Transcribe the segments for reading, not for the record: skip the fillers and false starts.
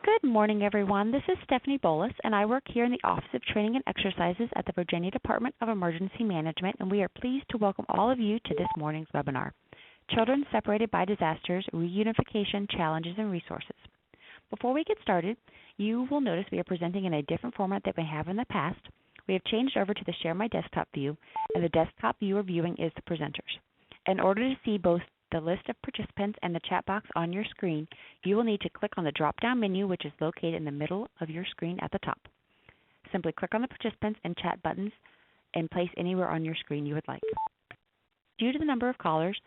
Good morning, everyone. This is Stephanie Bolus, and I work here in the Office of Training and Exercises at the Virginia Department of Emergency Management, and we are pleased to welcome all of you to this morning's webinar, Children Separated by Disasters, Reunification Challenges and Resources. Before we get started, you will notice we are presenting in a different format than we have in the past. We have changed over to the Share My Desktop view, and the desktop view we're viewing is the presenters. In order to see both the list of participants and the chat box on your screen, you will need to click on the drop-down menu, which is located in the middle of your screen at the top. Simply click on the participants and chat buttons and place anywhere on your screen you would like. Due to the number of callers,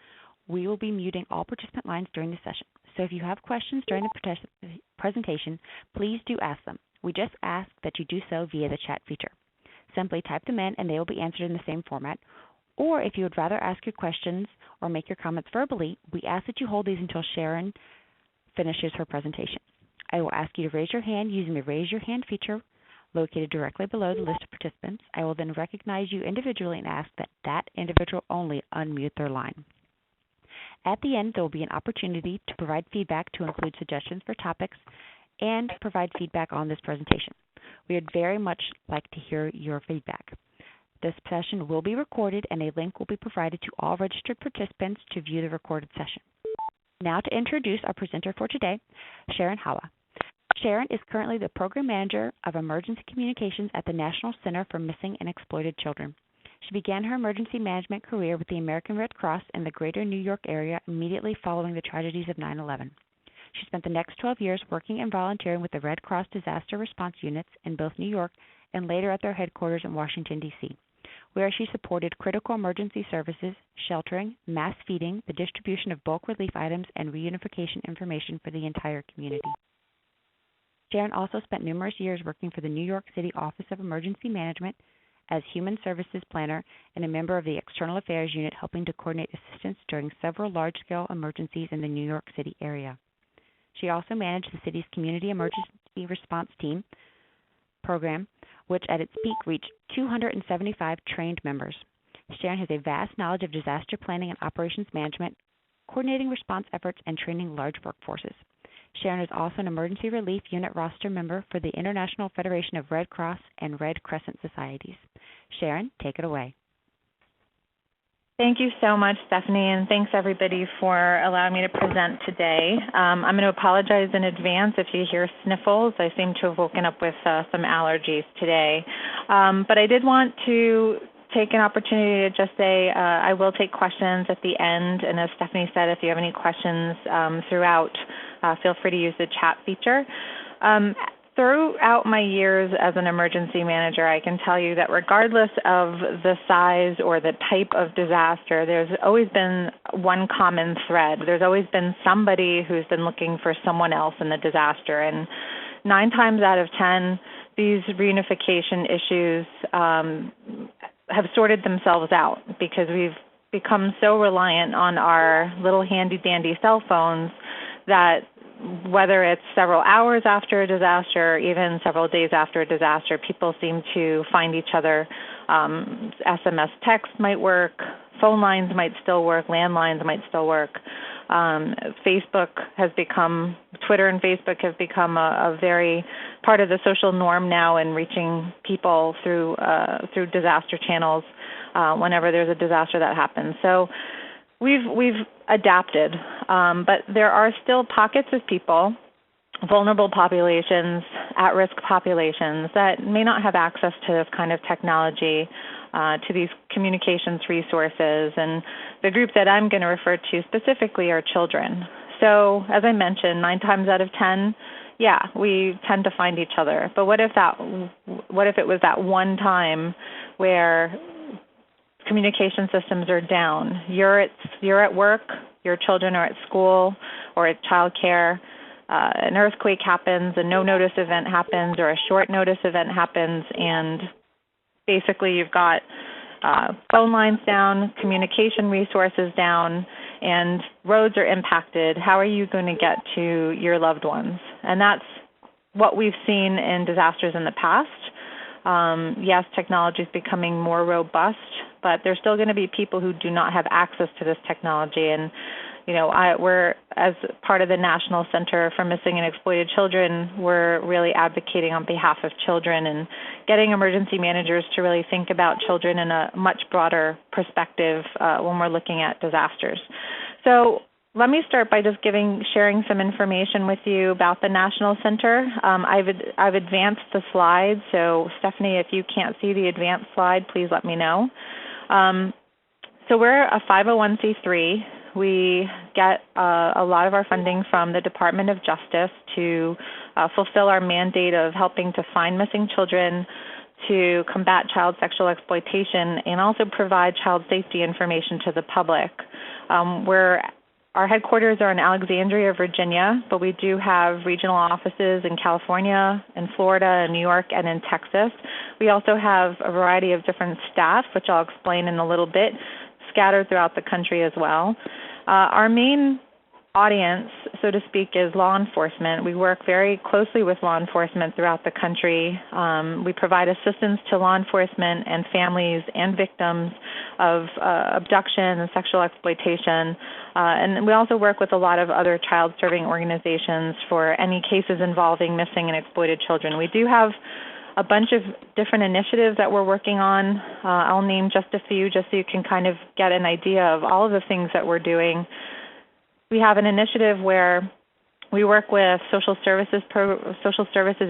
we will be muting all participant lines during the session. So if you have questions during the presentation, please do ask them. We just ask that you do so via the chat feature. Simply type them in and they will be answered in the same format. Or if you would rather ask your questions or make your comments verbally, we ask that you hold these until Sharon finishes her presentation. I will ask you to raise your hand using the Raise Your Hand feature located directly below the list of participants. I will then recognize you individually and ask that that individual only unmute their line. At the end, there will be an opportunity to provide feedback to include suggestions for topics and provide feedback on this presentation. We would very much like to hear your feedback. This session will be recorded and a link will be provided to all registered participants to view the recorded session. Now to introduce our presenter for today, Sharon Hawa. Sharon is currently the Program Manager of Emergency Communications at the National Center for Missing and Exploited Children. She began her emergency management career with the American Red Cross in the greater New York area immediately following the tragedies of 9/11. She spent the next 12 years working and volunteering with the Red Cross disaster response units in both New York and later at their headquarters in Washington, D.C., where she supported critical emergency services, sheltering, mass feeding, the distribution of bulk relief items, and reunification information for the entire community. Sharon also spent numerous years working for the New York City Office of Emergency Management as Human Services Planner and a member of the External Affairs Unit, helping to coordinate assistance during several large-scale emergencies in the New York City area. She also managed the city's Community Emergency Response Team program, which at its peak reached 275 trained members. Sharon has a vast knowledge of disaster planning and operations management, coordinating response efforts, and training large workforces. Sharon is also an Emergency Relief Unit roster member for the International Federation of Red Cross and Red Crescent Societies. Sharon, take it away. Thank you so much, Stephanie, and thanks everybody for allowing me to present today. I'm going to apologize in advance if you hear sniffles. I seem to have woken up with some allergies today. But I did want to take an opportunity to just say I will take questions at the end, and as Stephanie said, if you have any questions throughout, feel free to use the chat feature. Throughout my years as an emergency manager, I can tell you that regardless of the size or the type of disaster, there's always been one common thread. There's always been somebody who's been looking for someone else in the disaster. And 9 times out of 10, these reunification issues have sorted themselves out because we've become so reliant on our little handy-dandy cell phones that whether it's several hours after a disaster or even several days after a disaster, people seem to find each other. SMS text might work, phone lines might still work, landlines might still work. Facebook has become, Twitter and Facebook have become a very part of the social norm now in reaching people through disaster channels whenever there's a disaster that happens. So we've adapted, but there are still pockets of people, vulnerable populations, at-risk populations that may not have access to this kind of technology, to these communications resources. And the group that I'm going to refer to specifically are children. So as I mentioned, 9 times out of 10, yeah, we tend to find each other. But what if it was that one time where communication systems are down? You're at work, your children are at school or at childcare. An earthquake happens, a no-notice event happens, or a short-notice event happens, and basically you've got phone lines down, communication resources down, and roads are impacted. How are you going to get to your loved ones? And that's what we've seen in disasters in the past. Yes, technology is becoming more robust, but there's still going to be people who do not have access to this technology. And we're, as part of the National Center for Missing and Exploited Children, we're really advocating on behalf of children and getting emergency managers to really think about children in a much broader perspective when we're looking at disasters. So let me start by just sharing some information with you about the National Center. I've advanced the slide, so Stephanie, if you can't see the advanced slide, please let me know. So we're a 501c3. We get a lot of our funding from the Department of Justice to fulfill our mandate of helping to find missing children, to combat child sexual exploitation, and also provide child safety information to the public. Our headquarters are in Alexandria, Virginia, but we do have regional offices in California, in Florida, in New York, and in Texas. We also have a variety of different staff, which I'll explain in a little bit, scattered throughout the country as well. Our main audience, so to speak, is law enforcement. We work very closely with law enforcement throughout the country. We provide assistance to law enforcement and families and victims of abduction and sexual exploitation. And we also work with a lot of other child-serving organizations for any cases involving missing and exploited children. We do have a bunch of different initiatives that we're working on. I'll name just a few just so you can kind of get an idea of all of the things that we're doing. We have an initiative where we work with social services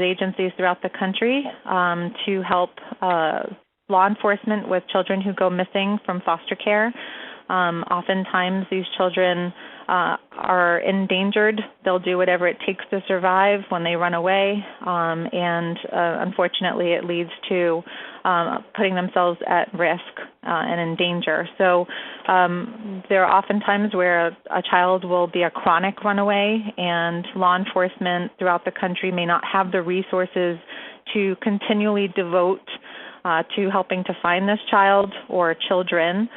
agencies throughout the country to help law enforcement with children who go missing from foster care. Oftentimes these children are endangered. They'll do whatever it takes to survive when they run away, and unfortunately it leads to putting themselves at risk and in danger. So there are often times where a child will be a chronic runaway, and law enforcement throughout the country may not have the resources to continually devote to helping to find this child or children.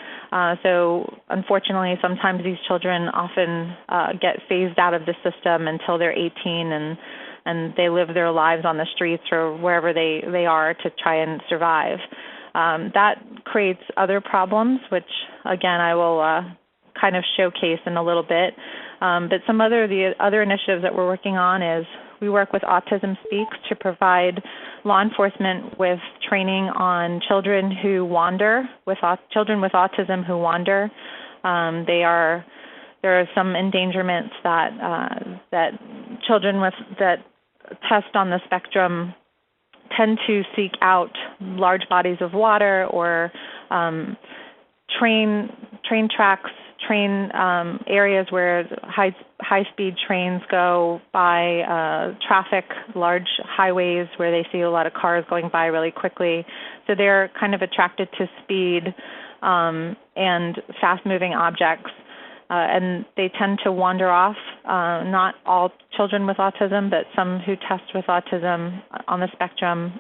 So unfortunately, sometimes these children often get phased out of the system until they're 18 and they live their lives on the streets or wherever they are to try and survive. That creates other problems, which, again, I will kind of showcase in a little bit. But the other initiatives that we're working on is we work with Autism Speaks to provide law enforcement with training on children who wander, children with autism who wander. There are some endangerments that children that test on the spectrum tend to seek out large bodies of water or train tracks, areas where high-speed trains go by, traffic, large highways where they see a lot of cars going by really quickly. So they're kind of attracted to speed and fast-moving objects, and they tend to wander off. Not all children with autism, but some who test with autism on the spectrum.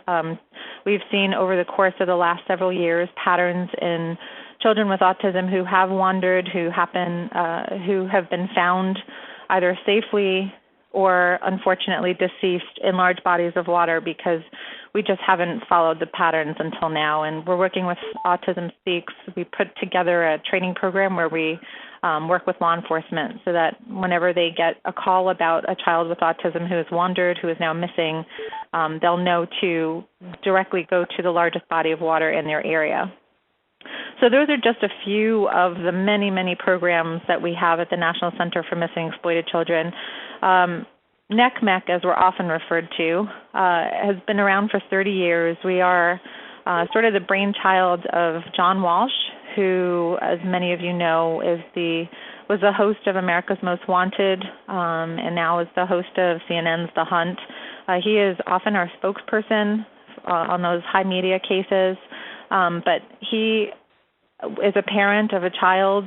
We've seen over the course of the last several years patterns in children with autism who have wandered, who have been found either safely or unfortunately deceased in large bodies of water because we just haven't followed the patterns until now. And we're working with Autism Speaks. We put together a training program where we work with law enforcement so that whenever they get a call about a child with autism who has wandered, who is now missing, they'll know to directly go to the largest body of water in their area. So those are just a few of the many, many programs that we have at the National Center for Missing and Exploited Children. NECMEC, as we're often referred to, has been around for 30 years. We are sort of the brainchild of John Walsh, who, as many of you know, was the host of America's Most Wanted and now is the host of CNN's The Hunt. He is often our spokesperson on those high media cases. But he is a parent of a child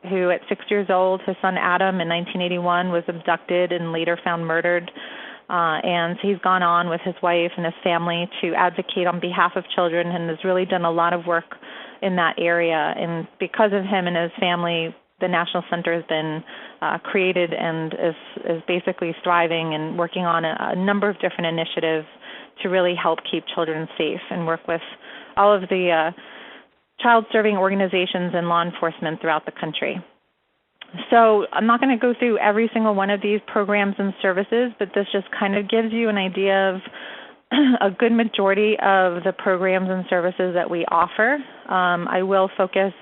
who, at 6 years old, his son Adam in 1981 was abducted and later found murdered. And he's gone on with his wife and his family to advocate on behalf of children and has really done a lot of work in that area. And because of him and his family, the National Center has been created and is basically thriving and working on a number of different initiatives to really help keep children safe and work with all of the child-serving organizations and law enforcement throughout the country. So I'm not going to go through every single one of these programs and services, but this just kind of gives you an idea of a good majority of the programs and services that we offer. I will focus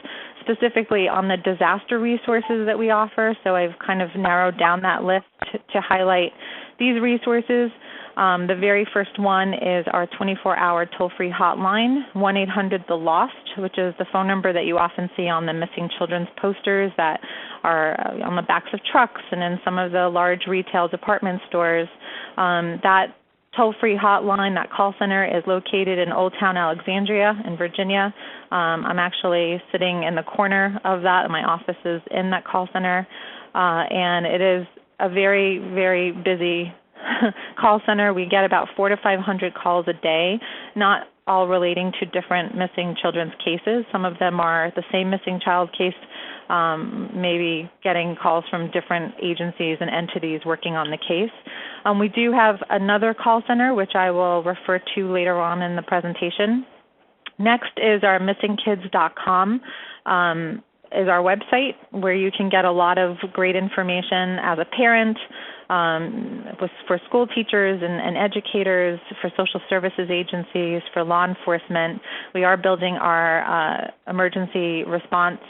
specifically on the disaster resources that we offer, so I've kind of narrowed down that list to highlight these resources. The very first one is our 24-hour toll-free hotline, 1-800-THE-LOST, which is the phone number that you often see on the missing children's posters that are on the backs of trucks and in some of the large retail department stores. That toll-free hotline, that call center, is located in Old Town Alexandria in Virginia. I'm actually sitting in the corner of that, and my office is in that call center. And it is a very, very busy call center. We get about 400 to 500 calls a day, not all relating to different missing children's cases. Some of them are the same missing child case, maybe getting calls from different agencies and entities working on the case. We do have another call center, which I will refer to later on in the presentation. Next is our missingkids.com. Is our website where you can get a lot of great information as a parent, for school teachers and educators, for social services agencies, for law enforcement. We are building our emergency response,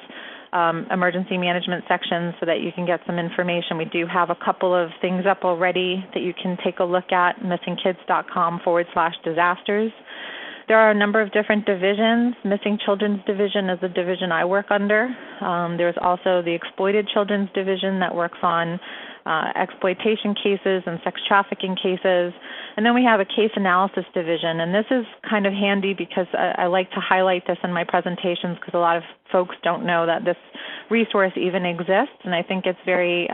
emergency management section so that you can get some information. We do have a couple of things up already that you can take a look at, missingkids.com/disasters. There are a number of different divisions. Missing Children's Division is the division I work under. There's also the Exploited Children's Division that works on exploitation cases and sex trafficking cases. And then we have a Case Analysis Division. And this is kind of handy because I like to highlight this in my presentations because a lot of folks don't know that this resource even exists. And I think it's very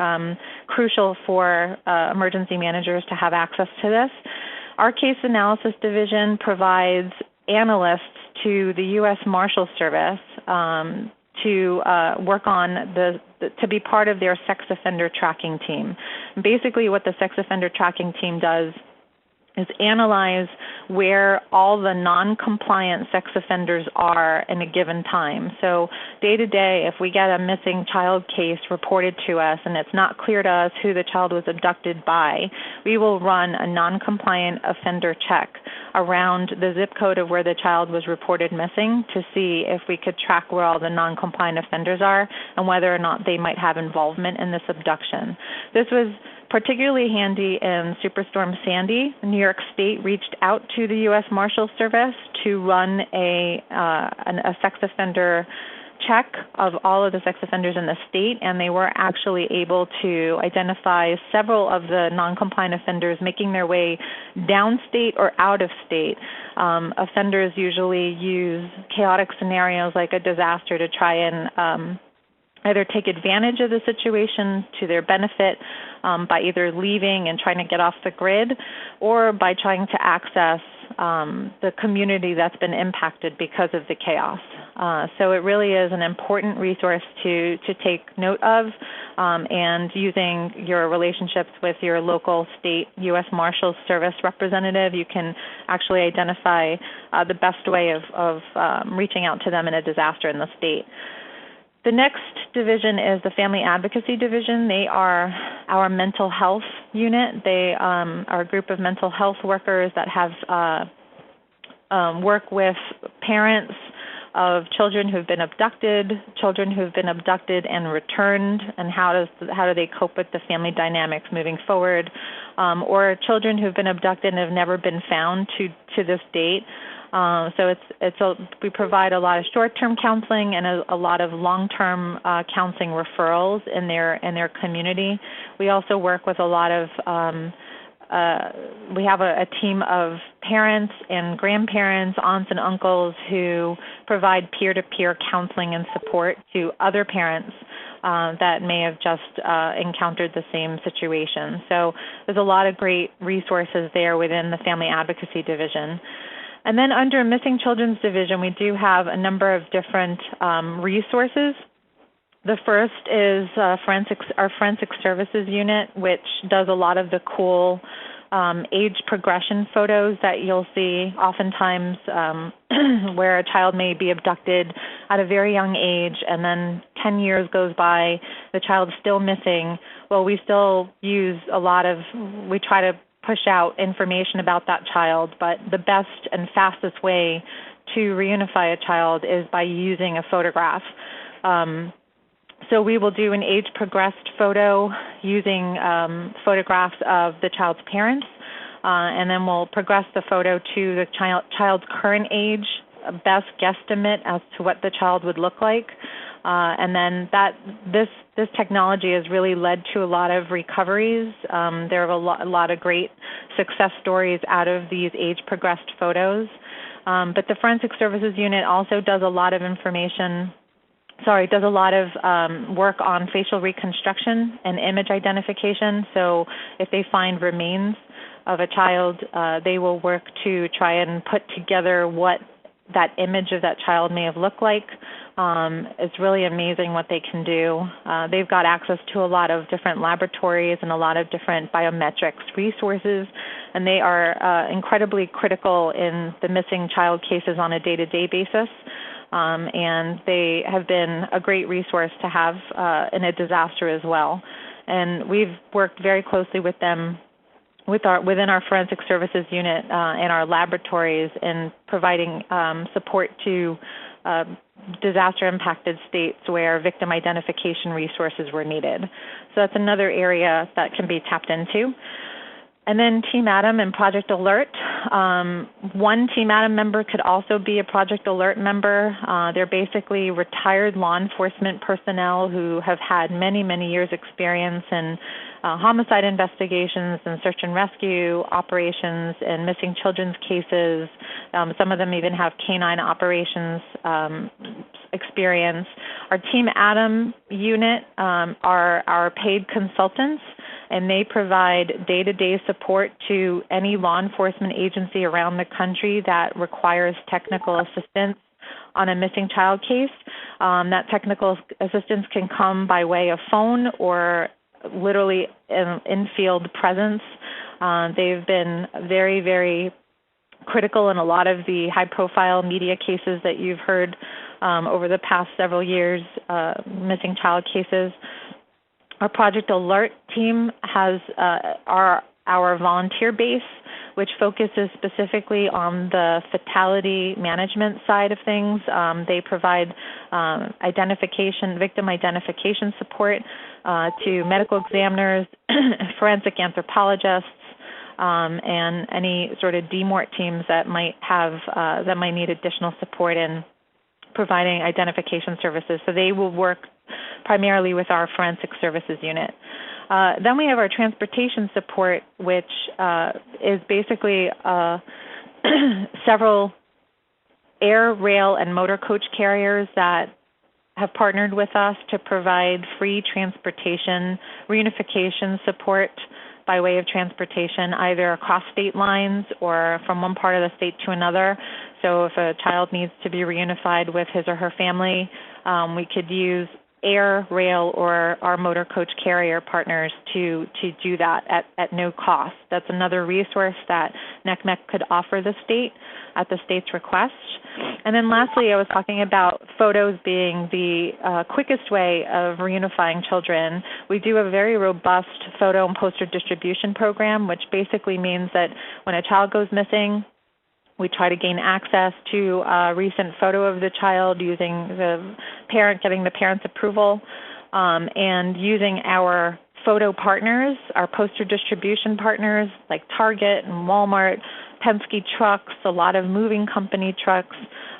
crucial for emergency managers to have access to this. Our Case Analysis Division provides analysts to the U.S. Marshals Service to work on to be part of their sex offender tracking team. Basically what the sex offender tracking team does is analyze where all the non-compliant sex offenders are in a given time. So day to day, if we get a missing child case reported to us and it's not clear to us who the child was abducted by, we will run a non-compliant offender check around the zip code of where the child was reported missing to see if we could track where all the non-compliant offenders are and whether or not they might have involvement in this abduction. This was particularly handy in Superstorm Sandy. New York State reached out to the U.S. Marshals Service to run a sex offender check of all of the sex offenders in the state, and they were actually able to identify several of the non-compliant offenders making their way downstate or out of state. Offenders usually use chaotic scenarios like a disaster to try and either take advantage of the situation to their benefit by either leaving and trying to get off the grid or by trying to access the community that's been impacted because of the chaos. So it really is an important resource to take note of, and using your relationships with your local state U.S. Marshals Service representative, you can actually identify the best way of reaching out to them in a disaster in the state. The next division is the Family Advocacy Division. They are our mental health unit. They are a group of mental health workers that have work with parents of children who've been abducted and returned, and how do they cope with the family dynamics moving forward, or children who've been abducted and have never been found to this date. So we provide a lot of short-term counseling and a lot of long-term counseling referrals in their community. We also work with a lot of we have a team of parents and grandparents, aunts and uncles who provide peer-to-peer counseling and support to other parents that may have just encountered the same situation. So there's a lot of great resources there within the Family Advocacy Division. And then under Missing Children's Division, we do have a number of different resources. The first is our Forensic Services Unit, which does a lot of the cool age progression photos that you'll see oftentimes where a child may be abducted at a very young age, and then 10 years goes by, the child's still missing. Well, we still use we try to push out information about that child, but the best and fastest way to reunify a child is by using a photograph. So we will do an age-progressed photo using photographs of the child's parents, and then we'll progress the photo to the child's current age, best guesstimate as to what the child would look like. And then this technology has really led to a lot of recoveries. There are a lot of great success stories out of these age-progressed photos. But the Forensic Services Unit also does a lot of work on facial reconstruction and image identification. So if they find remains of a child, they will work to try and put together what that image of that child may have looked like. It's really amazing what they can do. They've got access to a lot of different laboratories and a lot of different biometrics resources, and they are incredibly critical in the missing child cases on a day-to-day basis. And they have been a great resource to have in a disaster as well. And we've worked very closely with them within our Forensic Services Unit and our laboratories in providing support to disaster-impacted states where victim identification resources were needed. So that's another area that can be tapped into. And then Team Adam and Project Alert. One Team Adam member could also be a Project Alert member. They're basically retired law enforcement personnel who have had many, many years' experience in homicide investigations and search and rescue operations and missing children's cases. Some of them even have canine operations experience. Our Team Adam unit are our paid consultants, and they provide day-to-day support to any law enforcement agency around the country that requires technical assistance on a missing child case. That technical assistance can come by way of phone or literally in-field presence. They've been very, very critical in a lot of the high-profile media cases that you've heard over the past several years, missing child cases. Our Project Alert team has our volunteer base, which focuses specifically on the fatality management side of things. They provide victim identification support to medical examiners, forensic anthropologists, and any sort of DMORT teams that might need additional support in providing identification services. So they will work primarily with our Forensic Services Unit. Then we have our transportation support, which is basically several air, rail, and motor coach carriers that have partnered with us to provide free transportation, reunification support by way of transportation, either across state lines or from one part of the state to another. So if a child needs to be reunified with his or her family, we could use air, rail, or our motor coach carrier partners to do that at no cost. That's another resource that NCMEC could offer the state at the state's request. And then lastly, I was talking about photos being the quickest way of reunifying children. We do a very robust photo and poster distribution program, which basically means that when a child goes missing, we try to gain access to a recent photo of the child using getting the parent's approval, and using our photo partners, our poster distribution partners like Target and Walmart, Penske trucks, a lot of moving company trucks,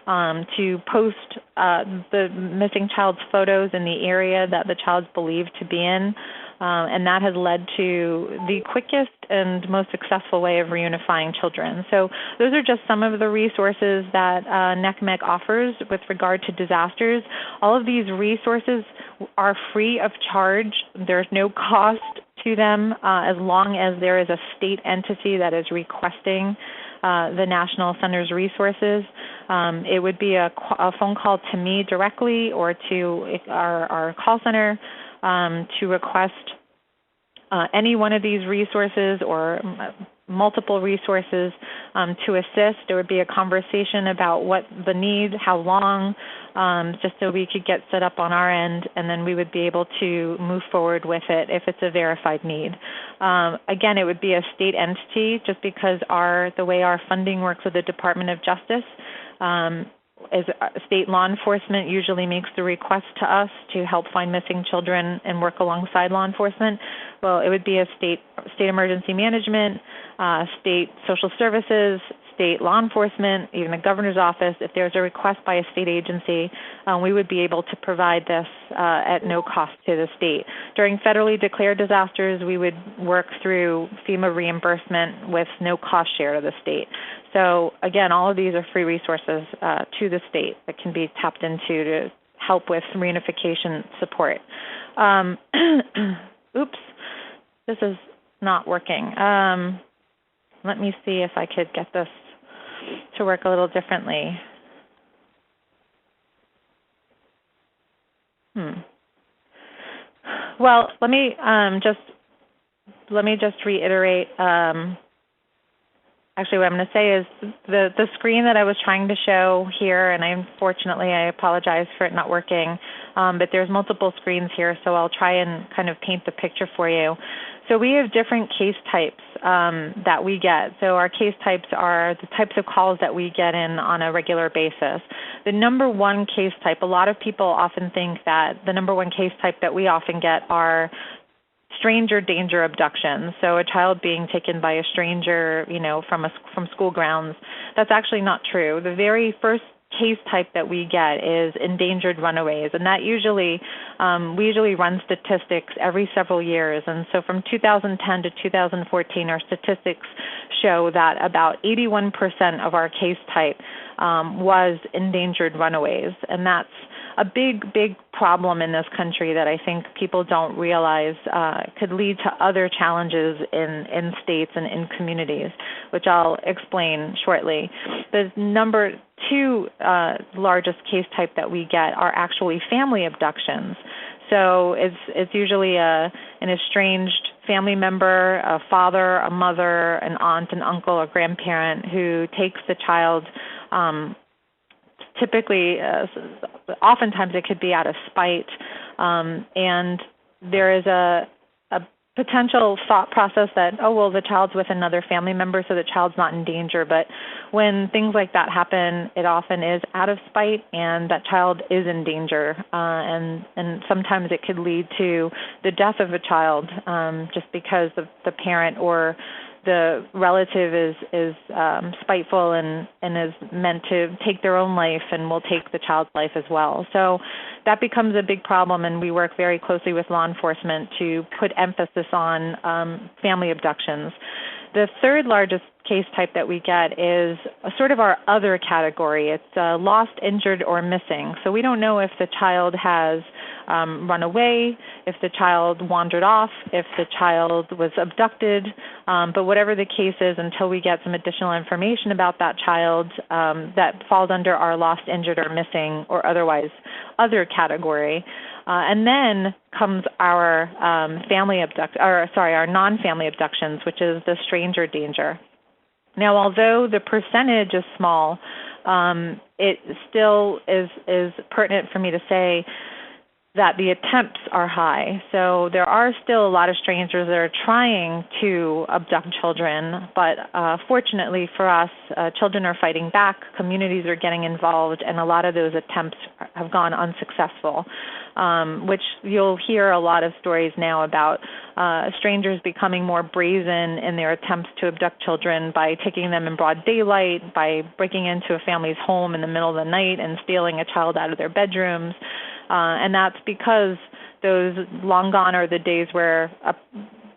to post the missing child's photos in the area that the child's believed to be in. And that has led to the quickest and most successful way of reunifying children. So those are just some of the resources that NCMEC offers with regard to disasters. All of these resources are free of charge. There's no cost to them as long as there is a state entity that is requesting the National Center's resources. It would be a phone call to me directly or to our call center to request any one of these resources or multiple resources to assist. There would be a conversation about what the need, how long, just so we could get set up on our end, and then we would be able to move forward with it if it's a verified need. Again, it would be a state entity just because the way our funding works with the Department of Justice is state law enforcement usually makes the request to us to help find missing children and work alongside law enforcement. Well, it would be a state emergency management, state social services, state law enforcement, even the governor's office. If there's a request by a state agency, we would be able to provide this at no cost to the state. During federally declared disasters, we would work through FEMA reimbursement with no cost share to the state. So again, all of these are free resources to the state that can be tapped into to help with reunification support. Oops, this is not working. Let me see if I could get this to work a little differently. Well, let me just reiterate. Actually, what I'm going to say is the screen that I was trying to show here, and unfortunately I apologize for it not working, but there's multiple screens here, so I'll try and kind of paint the picture for you. So we have different case types that we get. So our case types are the types of calls that we get in on a regular basis. The number one case type, a lot of people often think that the number one case type that we often get are stranger danger abductions. So a child being taken by a stranger, from school grounds. That's actually not true. The very first case type that we get is endangered runaways, and that usually we usually run statistics every several years. And so from 2010 to 2014, our statistics show that about 81% of our case type was endangered runaways, and that's a big problem in this country that I think people don't realize could lead to other challenges in states and in communities, which I'll explain shortly. The number two largest case type that we get are actually family abductions. So it's usually an estranged family member, a father, a mother, an aunt, an uncle, a grandparent who takes the child. Typically, oftentimes it could be out of spite, and there is a potential thought process that, the child's with another family member, so the child's not in danger. But when things like that happen, it often is out of spite, and that child is in danger, and sometimes it could lead to the death of a child just because the parent or the relative is spiteful and is meant to take their own life and will take the child's life as well. So that becomes a big problem, and we work very closely with law enforcement to put emphasis on family abductions. The third largest case type that we get is sort of our other category. It's lost, injured, or missing. So we don't know if the child has run away, if the child wandered off, if the child was abducted, but whatever the case is, until we get some additional information about that child, that falls under our lost, injured, or missing, or otherwise other category. And then comes our our non-family abductions, which is the stranger danger. Now, although the percentage is small, it still is pertinent for me to say that the attempts are high. So there are still a lot of strangers that are trying to abduct children, but fortunately for us, children are fighting back, communities are getting involved, and a lot of those attempts have gone unsuccessful, which you'll hear a lot of stories now about strangers becoming more brazen in their attempts to abduct children by taking them in broad daylight, by breaking into a family's home in the middle of the night and stealing a child out of their bedrooms. And that's because those long gone are the days where a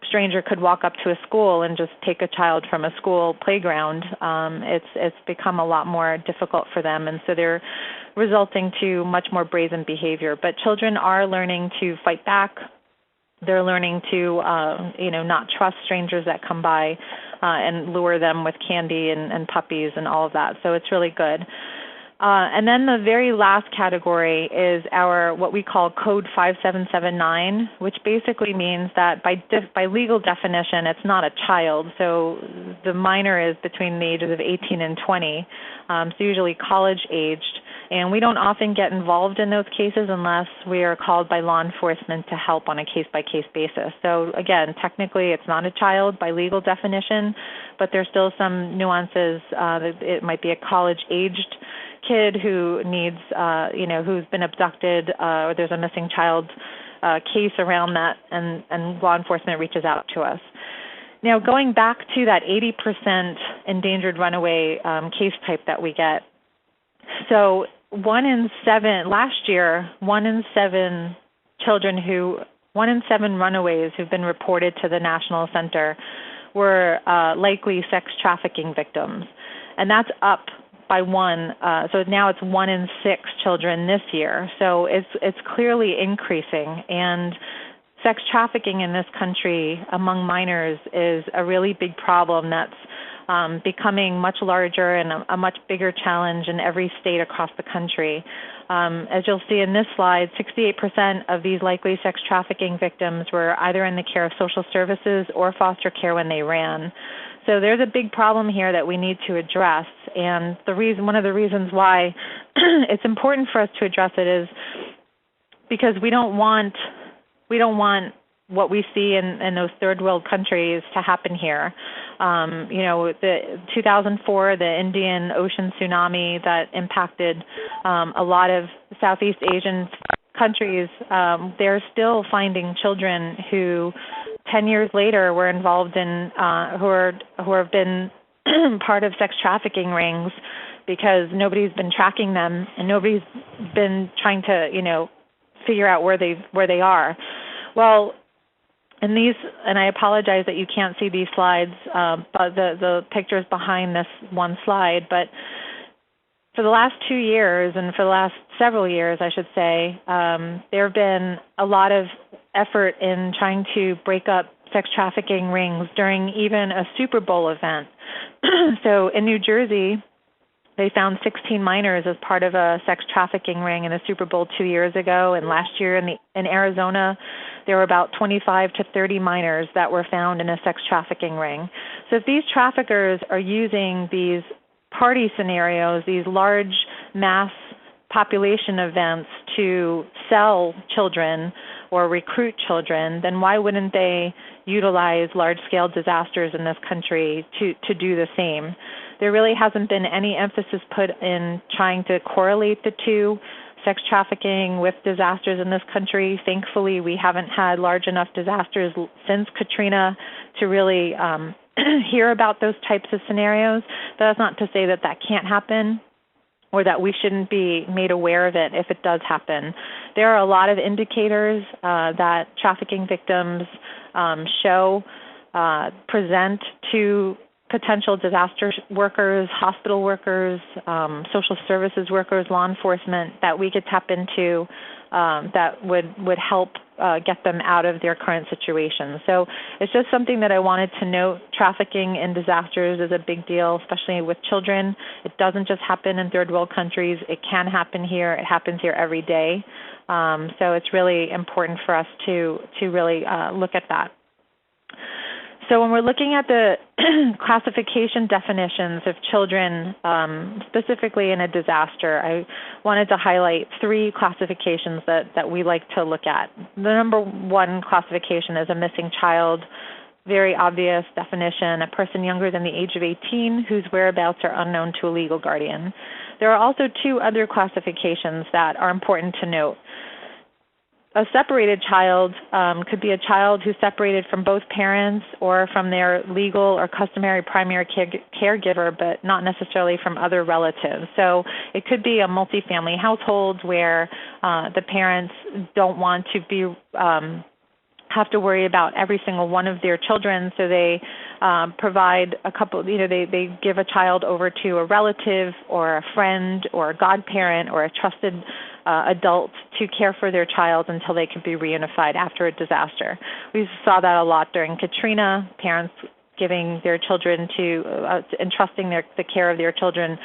stranger could walk up to a school and just take a child from a school playground. It's become a lot more difficult for them, and so they're resulting to much more brazen behavior. But children are learning to fight back. They're learning to, not trust strangers that come by and lure them with candy and puppies and all of that. So it's really good. And then the very last category is our what we call Code 5779, which basically means that by legal definition, it's not a child. So the minor is between the ages of 18 and 20, so usually college-aged. And we don't often get involved in those cases unless we are called by law enforcement to help on a case-by-case basis. So again, technically it's not a child by legal definition, but there's still some nuances. It might be a college-aged kid who needs, who's been abducted, or there's a missing child case around that, and law enforcement reaches out to us. Now, going back to that 80% endangered runaway case type that we get, so 1 in 7, last year, 1 in 7 runaways who've been reported to the National Center were likely sex trafficking victims. And that's up by 1, so now it's 1 in 6 children this year. So it's clearly increasing, and sex trafficking in this country among minors is a really big problem that's becoming much larger and a much bigger challenge in every state across the country. As you'll see in this slide, 68% of these likely sex trafficking victims were either in the care of social services or foster care when they ran. So there's a big problem here that we need to address, and one of the reasons why it's important for us to address it is because we don't want what we see in those third world countries to happen here. The 2004, the Indian Ocean tsunami that impacted a lot of Southeast Asian countries, they're still finding children who 10 years later were involved in, who have been part of sex trafficking rings because nobody's been tracking them and nobody's been trying to, figure out where they are. Well, and I apologize that you can't see these slides, but the pictures behind this one slide. But for the last 2 years, and for the last several years, I should say, there have been a lot of effort in trying to break up sex trafficking rings during even a Super Bowl event. So in New Jersey, they found 16 minors as part of a sex trafficking ring in the Super Bowl 2 years ago, and last year in Arizona, there were about 25 to 30 minors that were found in a sex trafficking ring. So if these traffickers are using these party scenarios, these large mass population events to sell children or recruit children, then why wouldn't they utilize large-scale disasters in this country to do the same? There really hasn't been any emphasis put in trying to correlate the two, sex trafficking with disasters in this country. Thankfully, we haven't had large enough disasters since Katrina to really hear about those types of scenarios. But that's not to say that can't happen or that we shouldn't be made aware of it if it does happen. There are a lot of indicators that trafficking victims present to potential disaster workers, hospital workers, social services workers, law enforcement that we could tap into that would help get them out of their current situation. So it's just something that I wanted to note. Trafficking in disasters is a big deal, especially with children. It doesn't just happen in third world countries. It can happen here. It happens here every day. So it's really important for us to really look at that. So when we're looking at the classification definitions of children, specifically in a disaster, I wanted to highlight 3 classifications that we like to look at. The number 1 classification is a missing child, very obvious definition, a person younger than the age of 18 whose whereabouts are unknown to a legal guardian. There are also 2 other classifications that are important to note. A separated child could be a child who's separated from both parents or from their legal or customary primary caregiver, but not necessarily from other relatives. So it could be a multifamily household where the parents don't want to be have to worry about every single one of their children, so they provide a couple, they give a child over to a relative or a friend or a godparent or a trusted adult to care for their child until they can be reunified after a disaster. We saw that a lot during Katrina, parents giving their children to, entrusting the care of their children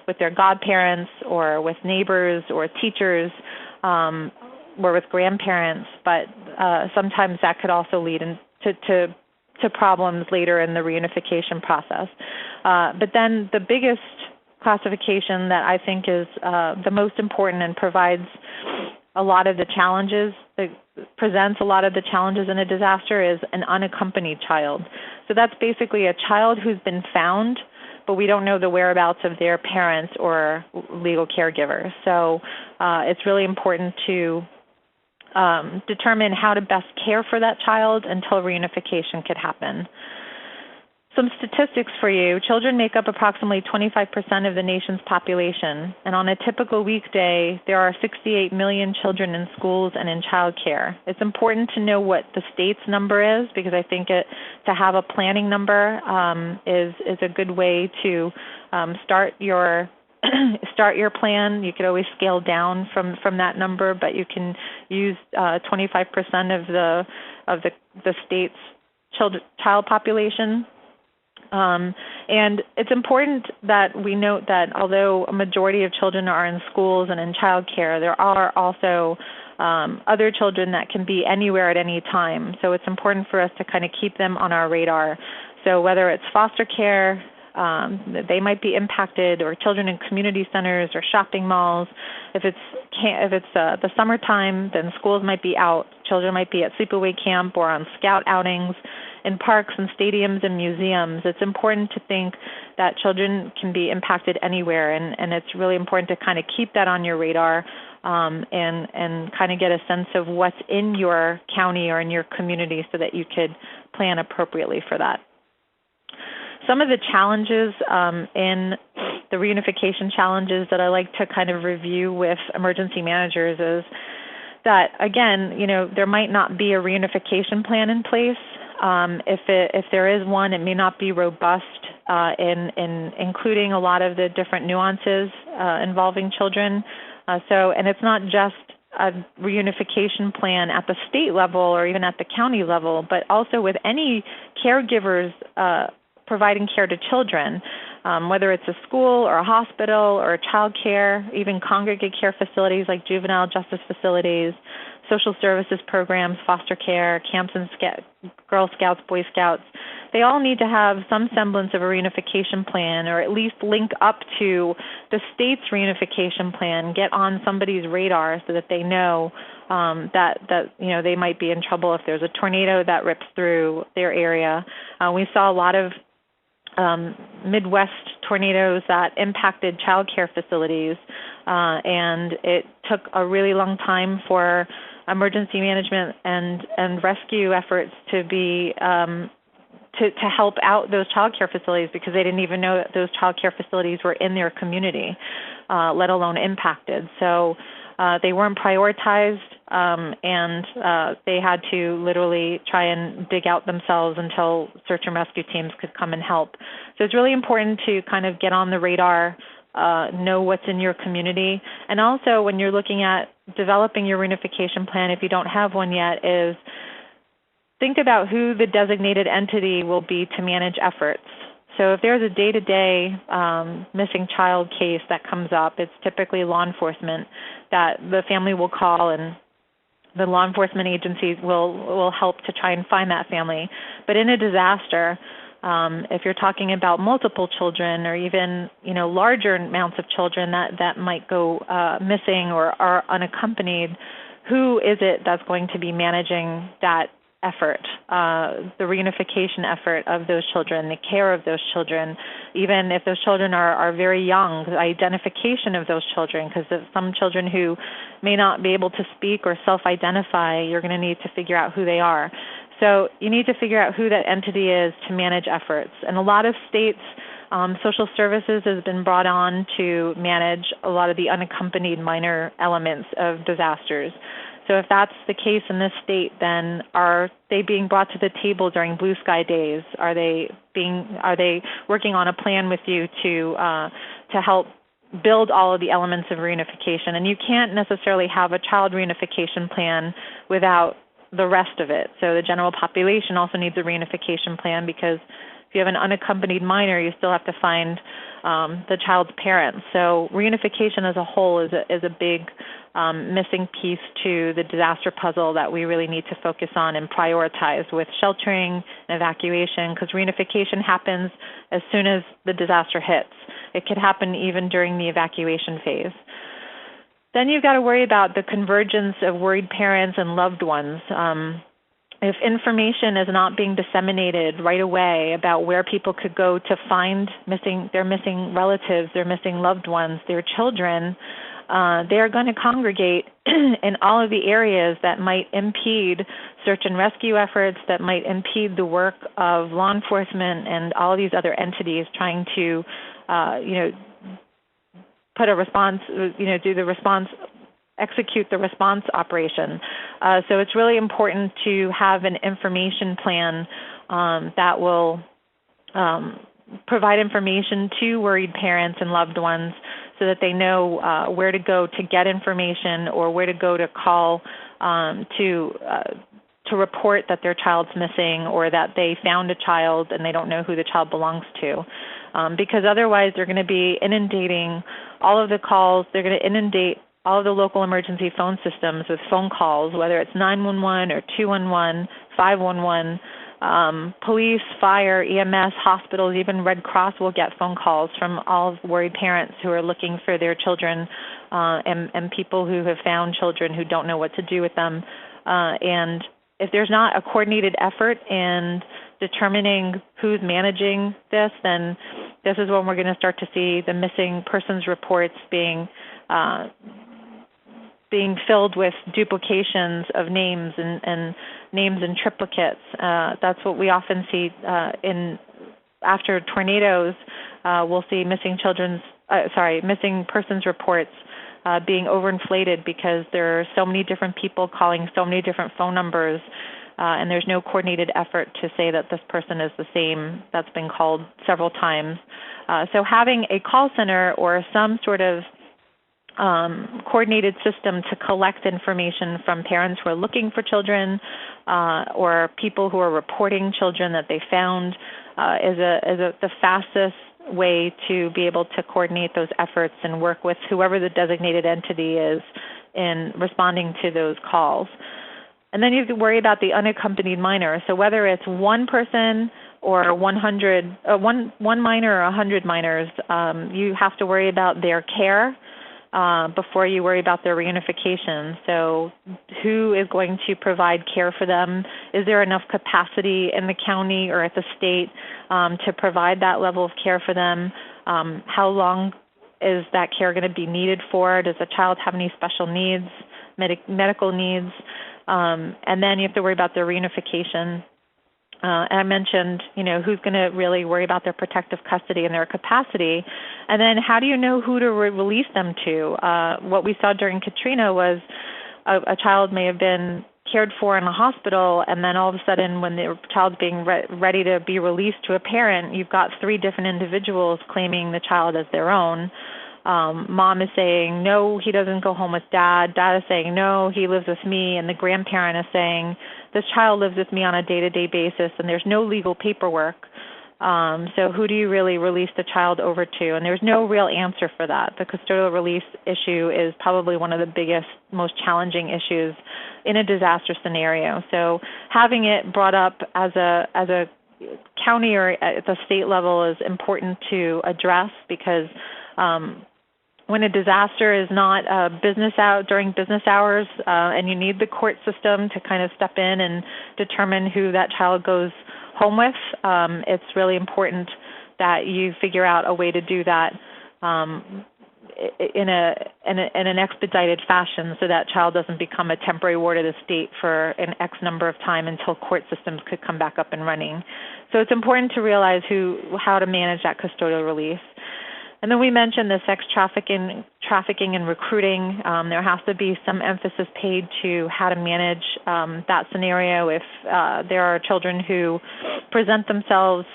with their godparents or with neighbors or teachers or with grandparents, but sometimes that could also lead to problems later in the reunification process. But then the biggest classification that I think is the most important and provides a lot of the challenges, presents a lot of the challenges in a disaster, is an unaccompanied child. So that's basically a child who's been found, but we don't know the whereabouts of their parents or legal caregivers. So it's really important to determine how to best care for that child until reunification could happen. Some statistics for you. Children make up approximately 25% of the nation's population, and on a typical weekday, there are 68 million children in schools and in child care. It's important to know what the state's number is, because I think to have a planning number is a good way to start your plan. You could always scale down from that number, but you can use 25% of the state's child population. And it's important that we note that although a majority of children are in schools and in child care, there are also other children that can be anywhere at any time. So it's important for us to kind of keep them on our radar. So whether it's foster care, they might be impacted, or children in community centers or shopping malls. If it's the summertime, then schools might be out. Children might be at sleepaway camp or on scout outings, in parks and stadiums and museums. It's important to think that children can be impacted anywhere, and it's really important to kind of keep that on your radar and kind of get a sense of what's in your county or in your community so that you could plan appropriately for that. Some of the challenges in the reunification challenges that I like to kind of review with emergency managers is that, again, there might not be a reunification plan in place. If there is one, it may not be robust in including a lot of the different nuances involving children. And it's not just a reunification plan at the state level or even at the county level, but also with any caregivers providing care to children, whether it's a school or a hospital or child care, even congregate care facilities like juvenile justice facilities, social services programs, foster care, camps and Girl Scouts, Boy Scouts. They all need to have some semblance of a reunification plan, or at least link up to the state's reunification plan, get on somebody's radar so that they know that they might be in trouble if there's a tornado that rips through their area. We saw a lot of Midwest tornadoes that impacted child care facilities, and it took a really long time for emergency management and rescue efforts to be to help out those child care facilities, because they didn't even know that those child care facilities were in their community, let alone impacted. So they weren't prioritized, and they had to literally try and dig out themselves until search and rescue teams could come and help. So it's really important to kind of get on the radar, know what's in your community. And also, when you're looking at developing your reunification plan, if you don't have one yet, is think about who the designated entity will be to manage efforts. So if there's a day-to-day missing child case that comes up, it's typically law enforcement that the family will call, and the law enforcement agencies will help to try and find that family. But in a disaster, if you're talking about multiple children or even larger amounts of children that might go missing or are unaccompanied, who is it that's going to be managing that effort, the reunification effort of those children, the care of those children, even if those children are very young, the identification of those children, because some children who may not be able to speak or self-identify, you're going to need to figure out who they are. So you need to figure out who that entity is to manage efforts. And a lot of states, social services has been brought on to manage a lot of the unaccompanied minor elements of disasters. So if that's the case in this state, then are they being brought to the table during blue sky days? Are they working on a plan with you to help build all of the elements of reunification? And you can't necessarily have a child reunification plan without the rest of it. So the general population also needs a reunification plan, because if you have an unaccompanied minor, you still have to find the child's parents. So reunification as a whole is a big missing piece to the disaster puzzle that we really need to focus on and prioritize with sheltering and evacuation, because reunification happens as soon as the disaster hits. It could happen even during the evacuation phase. Then you've got to worry about the convergence of worried parents and loved ones. If information is not being disseminated right away about where people could go to find their missing relatives, their missing loved ones, their children, they are going to congregate in all of the areas that might impede search and rescue efforts, that might impede the work of law enforcement and all of these other entities trying to, put a response, execute the response operation. So it's really important to have an information plan that will provide information to worried parents and loved ones so that they know where to go to get information, or where to go to call to report that their child's missing, or that they found a child and they don't know who the child belongs to. Because otherwise they're going to be inundating all of the calls. They're going to inundate all of the local emergency phone systems with phone calls, whether it's 911 or 211, 511, police, fire, EMS, hospitals, even Red Cross will get phone calls from all worried parents who are looking for their children, and people who have found children who don't know what to do with them. And if there's not a coordinated effort in determining who's managing this, then this is when we're going to start to see the missing persons reports being filled with duplications of names and names in triplicates. That's what we often see after tornadoes. We'll see missing persons reports being overinflated because there are so many different people calling so many different phone numbers, and there's no coordinated effort to say that this person is the same that's been called several times. So having a call center or some sort of coordinated system to collect information from parents who are looking for children or people who are reporting children that they found is the fastest way to be able to coordinate those efforts and work with whoever the designated entity is in responding to those calls. And then you have to worry about the unaccompanied minor. So whether it's one person or 100, one minor or 100 minors, you have to worry about their care before you worry about their reunification. So who is going to provide care for them? Is there enough capacity in the county or at the state to provide that level of care for them? How long is that care going to be needed for? Does the child have any special needs, medical needs? And then you have to worry about their reunification. And I mentioned, who's going to really worry about their protective custody and their capacity. And then how do you know who to release them to? What we saw during Katrina was a child may have been cared for in a hospital, and then all of a sudden when the child's being ready to be released to a parent, you've got 3 different individuals claiming the child as their own. Mom is saying, no, he doesn't go home with dad. Dad is saying, no, he lives with me. And the grandparent is saying, this child lives with me on a day-to-day basis, and there's no legal paperwork. So who do you really release the child over to? And there's no real answer for that. The custodial release issue is probably one of the biggest, most challenging issues in a disaster scenario. So having it brought up as a county or at the state level is important to address, because when a disaster is not during business hours, and you need the court system to kind of step in and determine who that child goes home with, it's really important that you figure out a way to do that in an expedited fashion, so that child doesn't become a temporary ward of the state for an X number of time until court systems could come back up and running. So it's important to realize how to manage that custodial release. And then we mentioned the sex trafficking and recruiting. There has to be some emphasis paid to how to manage that scenario if there are children who present themselves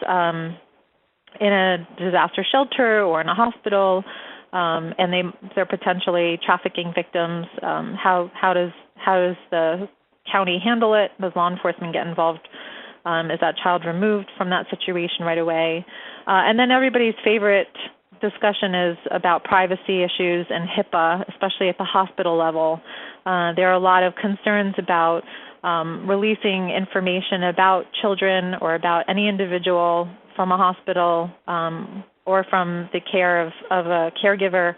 in a disaster shelter or in a hospital, and they're potentially trafficking victims. How does the county handle it? Does law enforcement get involved? Is that child removed from that situation right away? And then everybody's favorite discussion is about privacy issues and HIPAA, especially at the hospital level. There are a lot of concerns about releasing information about children or about any individual from a hospital or from the care of a caregiver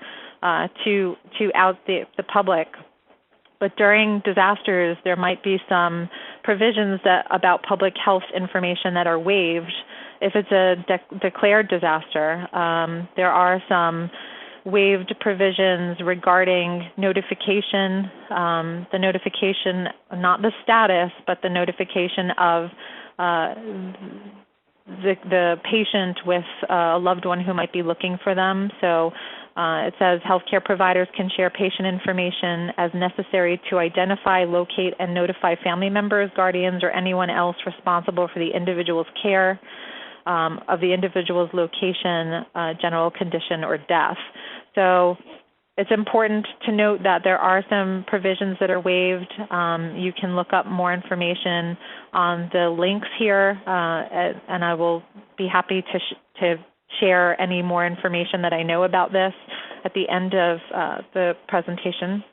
to out the public. But during disasters, there might be some provisions about public health information that are waived. If it's a declared disaster, there are some waived provisions regarding notification, the notification, not the status, but the notification of the patient with a loved one who might be looking for them. So it says healthcare providers can share patient information as necessary to identify, locate, and notify family members, guardians, or anyone else responsible for the individual's care of the individual's location, general condition, or death. So it's important to note that there are some provisions that are waived. You can look up more information on the links here, and I will be happy to share any more information that I know about this at the end of the presentation.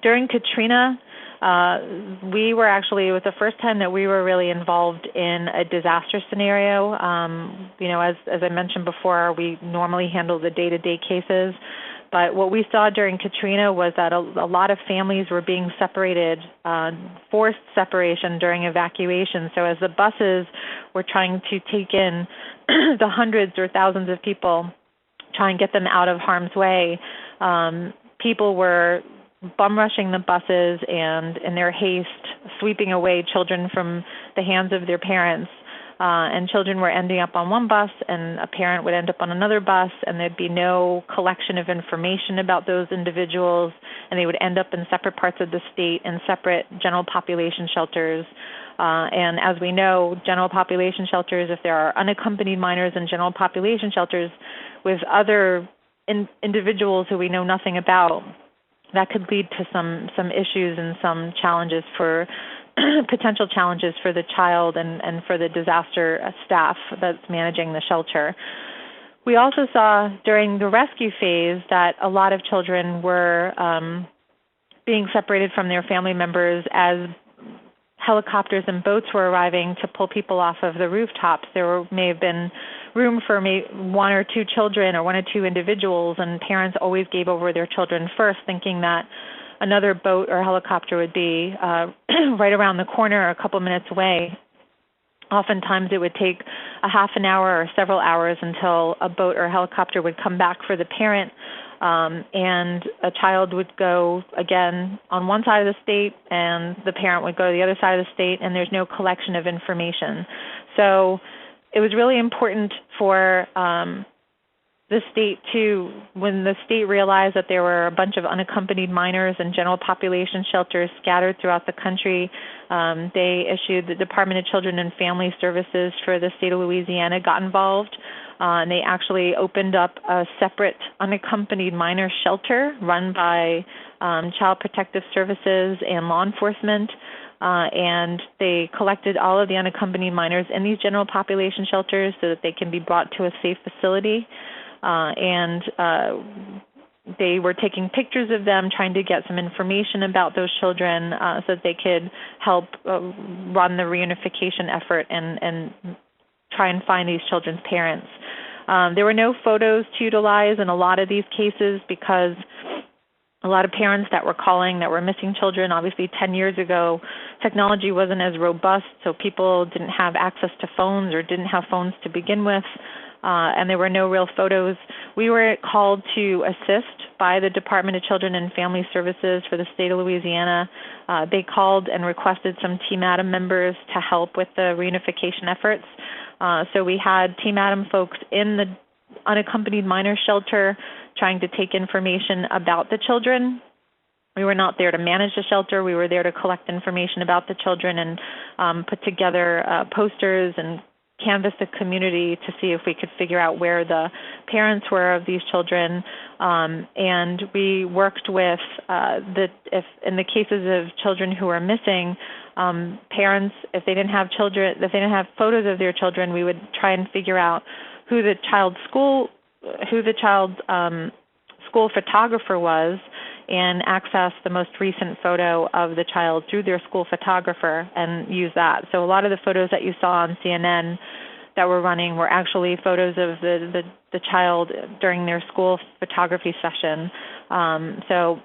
During Katrina, it was the first time that we were really involved in a disaster scenario. As I mentioned before, we normally handle the day-to-day cases. But what we saw during Katrina was that a lot of families were being separated, forced separation during evacuation. So as the buses were trying to take in the hundreds or thousands of people, try and get them out of harm's way, people were bum rushing the buses and, in their haste, sweeping away children from the hands of their parents. And children were ending up on one bus, and a parent would end up on another bus, and there'd be no collection of information about those individuals, and they would end up in separate parts of the state in separate general population shelters. And as we know, general population shelters, if there are unaccompanied minors in general population shelters with other individuals who we know nothing about, that could lead to some issues and some challenges for potential challenges for the child and for the disaster staff that's managing the shelter. We also saw during the rescue phase that a lot of children were being separated from their family members as helicopters and boats were arriving to pull people off of the rooftops. There may have been room for one or two children or one or two individuals, and parents always gave over their children first, thinking that another boat or helicopter would be right around the corner or a couple minutes away. Oftentimes it would take a half an hour or several hours until a boat or a helicopter would come back for the parent, and a child would go again on one side of the state and the parent would go to the other side of the state, and there's no collection of information. So it was really important for the state too, when the state realized that there were a bunch of unaccompanied minors in general population shelters scattered throughout the country, they issued the Department of Children and Family Services for the state of Louisiana got involved, and they actually opened up a separate unaccompanied minor shelter run by Child Protective Services and law enforcement. And they collected all of the unaccompanied minors in these general population shelters so that they can be brought to a safe facility. And they were taking pictures of them, trying to get some information about those children so that they could help run the reunification effort and try and find these children's parents. There were no photos to utilize in a lot of these cases because a lot of parents that were calling that were missing children, obviously 10 years ago, technology wasn't as robust, so people didn't have access to phones or didn't have phones to begin with. And there were no real photos. We were called to assist by the Department of Children and Family Services for the state of Louisiana. They called and requested some Team Adam members to help with the reunification efforts. So we had Team Adam folks in the unaccompanied minor shelter trying to take information about the children. We were not there to manage the shelter. We were there to collect information about the children and put together posters and canvassed the community to see if we could figure out where the parents were of these children, and we worked with if in the cases of children who are missing, parents, if they didn't have photos of their children, we would try and figure out who the child's school photographer was, and access the most recent photo of the child through their school photographer and use that. So a lot of the photos that you saw on CNN that were running were actually photos of the child during their school photography session. So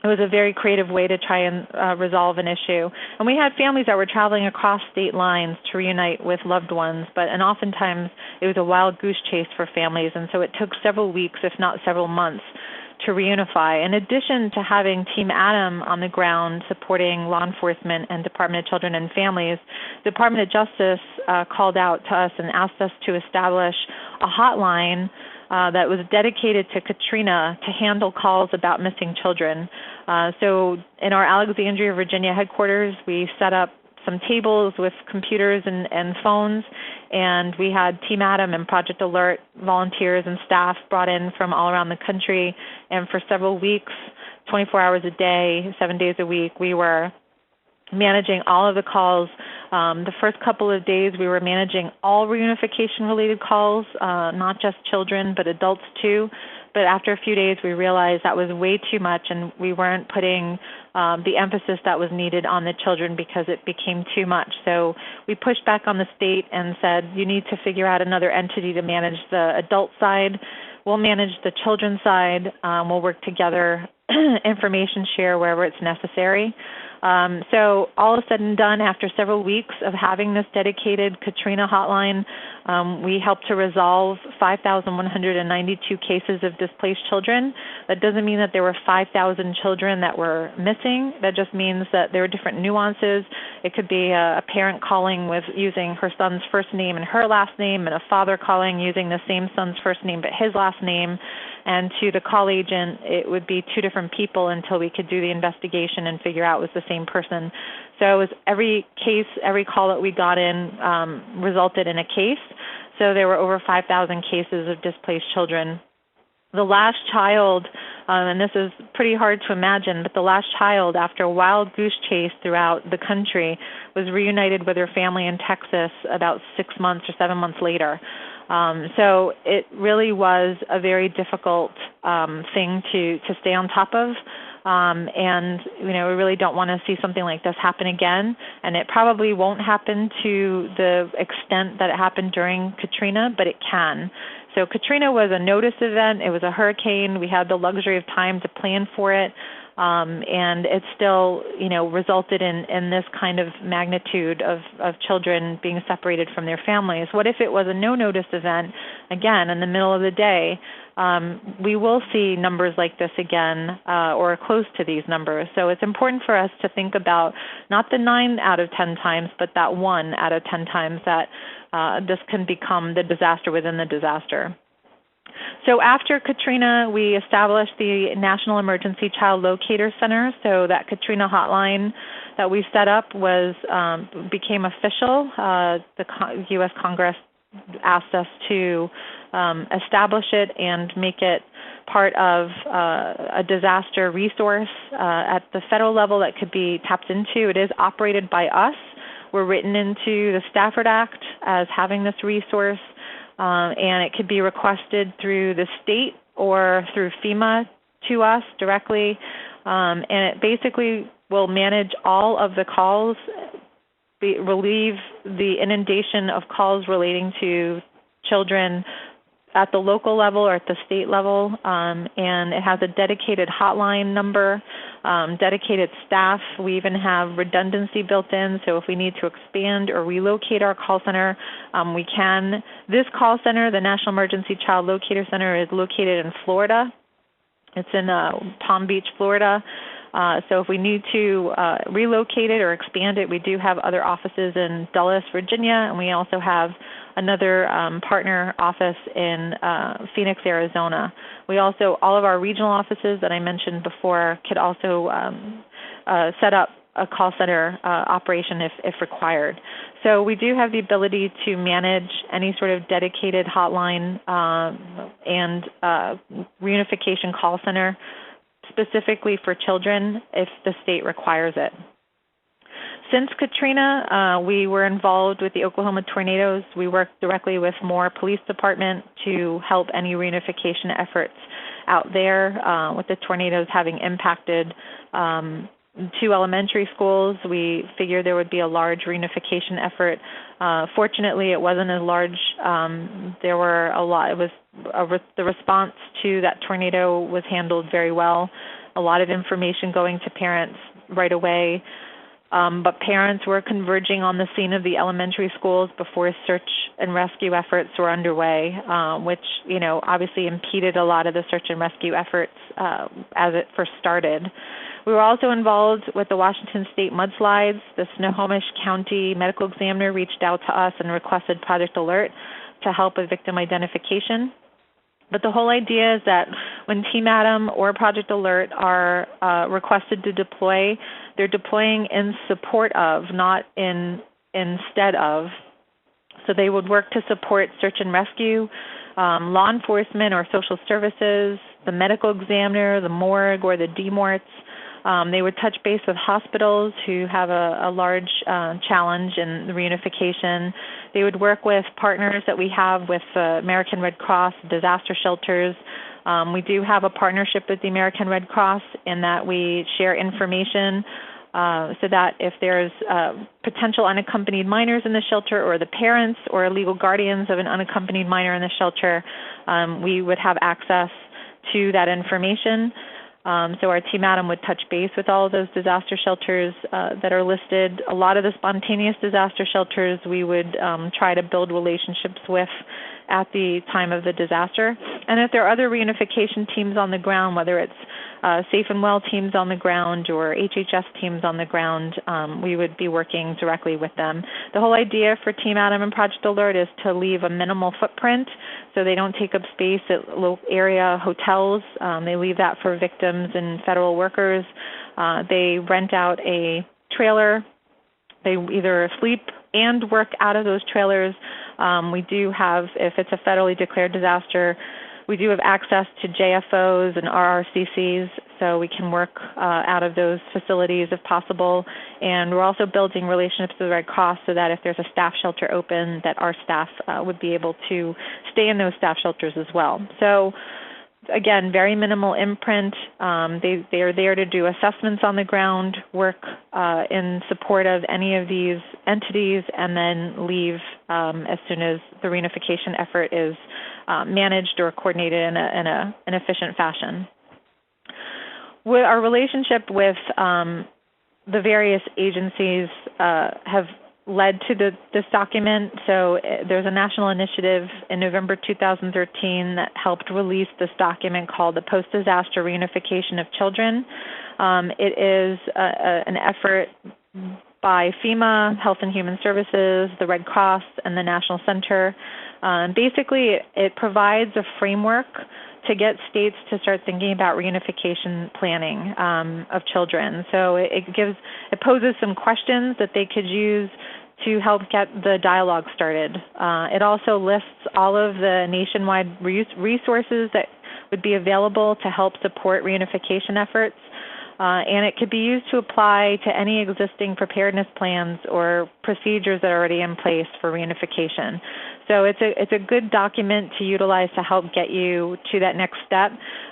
it was a very creative way to try and resolve an issue. And we had families that were traveling across state lines to reunite with loved ones, and oftentimes it was a wild goose chase for families, and so it took several weeks, if not several months, to reunify. In addition to having Team Adam on the ground supporting law enforcement and Department of Children and Families, the Department of Justice called out to us and asked us to establish a hotline that was dedicated to Katrina to handle calls about missing children. So in our Alexandria, Virginia headquarters, we set up some tables with computers and phones, and we had Team Adam and Project Alert volunteers and staff brought in from all around the country, and for several weeks, 24 hours a day, 7 days a week, we were managing all of the calls. The first couple of days, we were managing all reunification-related calls, not just children, but adults too. But after a few days, we realized that was way too much, and we weren't putting the emphasis that was needed on the children because it became too much. So we pushed back on the state and said, you need to figure out another entity to manage the adult side. We'll manage the children's side. We'll work together, information share wherever it's necessary. So all is said and done, after several weeks of having this dedicated Katrina hotline, we helped to resolve 5,192 cases of displaced children. That doesn't mean that there were 5,000 children that were missing. That just means that there were different nuances. It could be a parent calling with using her son's first name and her last name, and a father calling using the same son's first name but his last name. And to the call agent, it would be two different people until we could do the investigation and figure out it was the same person. So it was every case, every call that we got in resulted in a case. So there were over 5,000 cases of displaced children. The last child, and this is pretty hard to imagine, but the last child, after a wild goose chase throughout the country, was reunited with her family in Texas about 6 months or 7 months later. So it really was a very difficult thing to stay on top of. And, we really don't want to see something like this happen again. And it probably won't happen to the extent that it happened during Katrina, but it can. So Katrina was a notice event. It was a hurricane. We had the luxury of time to plan for it. And it still, resulted in this kind of magnitude of children being separated from their families. What if it was a no-notice event, again, in the middle of the day? We will see numbers like this again, or close to these numbers. So it's important for us to think about not the 9 out of 10 times, but that 1 out of 10 times that this can become the disaster within the disaster. So after Katrina, we established the National Emergency Child Locator Center. So that Katrina hotline that we set up became official. The U.S. Congress asked us to establish it and make it part of a disaster resource at the federal level that could be tapped into. It is operated by us. We're written into the Stafford Act as having this resource. And it could be requested through the state or through FEMA to us directly. And it basically will manage all of the calls, relieve the inundation of calls relating to children at the local level or at the state level. And it has a dedicated hotline number, dedicated staff. We even have redundancy built in, so if we need to expand or relocate our call center, we can. This call center, the National Emergency Child Locator Center, is located in Florida. It's in Palm Beach, Florida. So if we need to relocate it or expand it, we do have other offices in Dulles, Virginia, and we also have another partner office in Phoenix, Arizona. We also, all of our regional offices that I mentioned before could also set up a call center operation if required. So we do have the ability to manage any sort of dedicated hotline and reunification call center specifically for children if the state requires it. Since Katrina, we were involved with the Oklahoma tornadoes. We worked directly with Moore Police Department to help any reunification efforts out there with the tornadoes having impacted 2 elementary schools. We figured there would be a large reunification effort. Fortunately, it wasn't as large. There were a lot. It was the response to that tornado was handled very well. A lot of information going to parents right away. But parents were converging on the scene of the elementary schools before search and rescue efforts were underway, which, obviously impeded a lot of the search and rescue efforts as it first started. We were also involved with the Washington State mudslides. The Snohomish County medical examiner reached out to us and requested Project Alert to help with victim identification. But the whole idea is that when Team Adam or Project Alert are requested to deploy, they're deploying in support of, not instead of. So they would work to support search and rescue, law enforcement or social services, the medical examiner, the morgue, or the DMORTs. They would touch base with hospitals who have a large challenge in the reunification. They would work with partners that we have with the American Red Cross, disaster shelters. We do have a partnership with the American Red Cross in that we share information so that if there's potential unaccompanied minors in the shelter, or the parents or legal guardians of an unaccompanied minor in the shelter, we would have access to that information. So our Team Adam would touch base with all of those disaster shelters that are listed. A lot of the spontaneous disaster shelters we would try to build relationships with at the time of the disaster. And if there are other reunification teams on the ground, whether it's Safe and Well teams on the ground or HHS teams on the ground, we would be working directly with them. The whole idea for Team Adam and Project Alert is to leave a minimal footprint so they don't take up space at low area hotels. They leave that for victims and federal workers. They rent out a trailer. They either sleep and work out of those trailers. We do have, if it's a federally declared disaster, we do have access to JFOs and RRCCs, so we can work out of those facilities if possible. And we're also building relationships with the Red Cross so that if there's a staff shelter open, that our staff would be able to stay in those staff shelters as well. So again, very minimal imprint. They are there to do assessments on the ground, work in support of any of these entities, and then leave as soon as the reunification effort is managed or coordinated in an efficient fashion. With our relationship with the various agencies have led to this document. So there's a national initiative in November 2013 that helped release this document called the Post-Disaster Reunification of Children. It is an effort by FEMA, Health and Human Services, the Red Cross, and the National Center. Basically, it provides a framework to get states to start thinking about reunification planning of children. So it poses some questions that they could use to help get the dialogue started. It also lists all of the nationwide resources that would be available to help support reunification efforts. And it could be used to apply to any existing preparedness plans or procedures that are already in place for reunification. So it's a good document to utilize to help get you to that next step.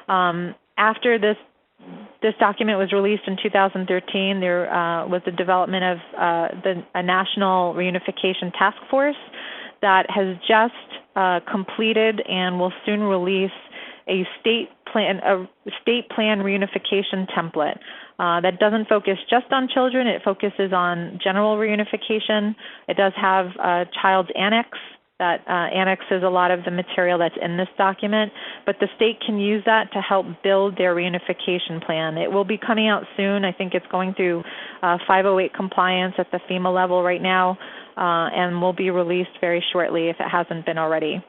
After this document was released in 2013, there was the development of a National Reunification Task Force that has just completed and will soon release a state plan reunification template that doesn't focus just on children. It focuses on general reunification. It does have a child's annex. That annexes a lot of the material that's in this document, but the state can use that to help build their reunification plan. It will be coming out soon. I think it's going through 508 compliance at the FEMA level right now, and will be released very shortly if it hasn't been already.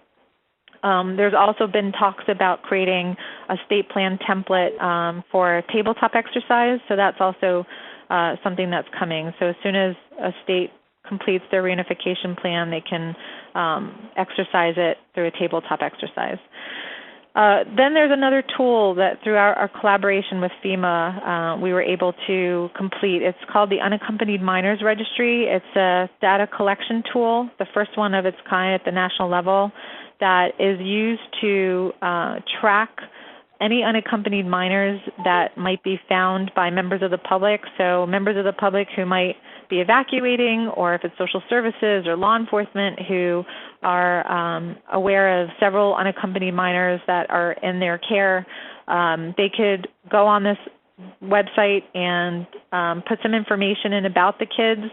There's also been talks about creating a state plan template for tabletop exercise, so that's also something that's coming. So as soon as a state completes their reunification plan, they can exercise it through a tabletop exercise. Then there's another tool that through our collaboration with FEMA, we were able to complete. It's called the Unaccompanied Minors Registry. It's a data collection tool, the first one of its kind at the national level, that is used to track any unaccompanied minors that might be found by members of the public. So members of the public who might be evacuating, or if it's social services or law enforcement who are aware of several unaccompanied minors that are in their care, they could go on this website and put some information in about the kids,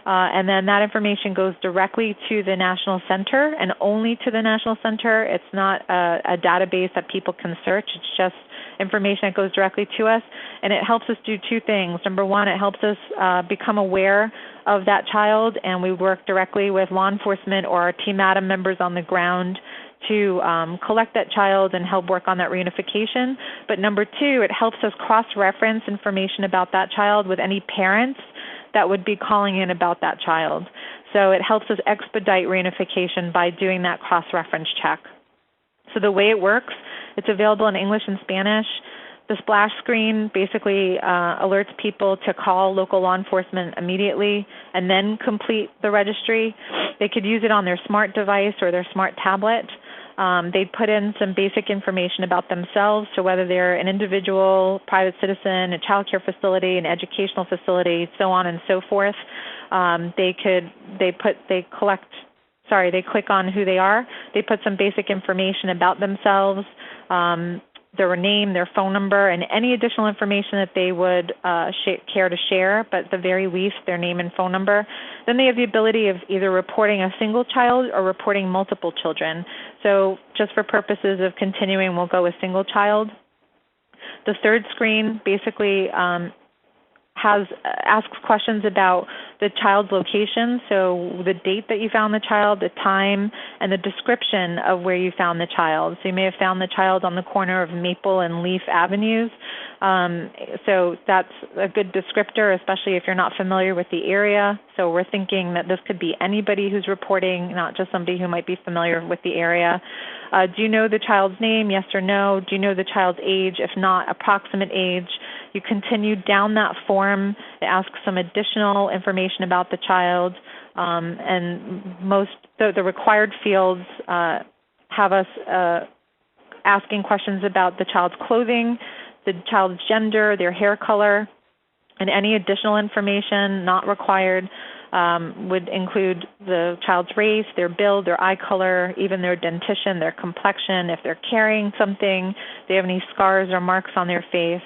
and then that information goes directly to the National Center and only to the National Center. It's not a database that people can search. It's just information that goes directly to us, and it helps us do two things. Number one, it helps us become aware of that child, and we work directly with law enforcement or our Team Adam members on the ground to collect that child and help work on that reunification. But number two, it helps us cross-reference information about that child with any parents that would be calling in about that child. So it helps us expedite reunification by doing that cross-reference check. So the way it works, it's available in English and Spanish. The splash screen basically alerts people to call local law enforcement immediately and then complete the registry. They could use it on their smart device or their smart tablet. They'd put in some basic information about themselves, so whether they're an individual, private citizen, a child care facility, an educational facility, so on and so forth. They click on who they are. They put some basic information about themselves, their name, their phone number, and any additional information that they would care to share, but at the very least, their name and phone number. Then they have the ability of either reporting a single child or reporting multiple children. So just for purposes of continuing, we'll go with single child. The third screen basically asks questions about the child's location, so the date that you found the child, the time, and the description of where you found the child. So you may have found the child on the corner of Maple and Leaf Avenues. So that's a good descriptor, especially if you're not familiar with the area. So we're thinking that this could be anybody who's reporting, not just somebody who might be familiar with the area. Do you know the child's name? Yes or no? Do you know the child's age? If not, approximate age. You continue down that form. It asks some additional information about the child, and the required fields have us asking questions about the child's clothing, the child's gender, their hair color, and any additional information not required would include the child's race, their build, their eye color, even their dentition, their complexion, if they're carrying something, if they have any scars or marks on their face.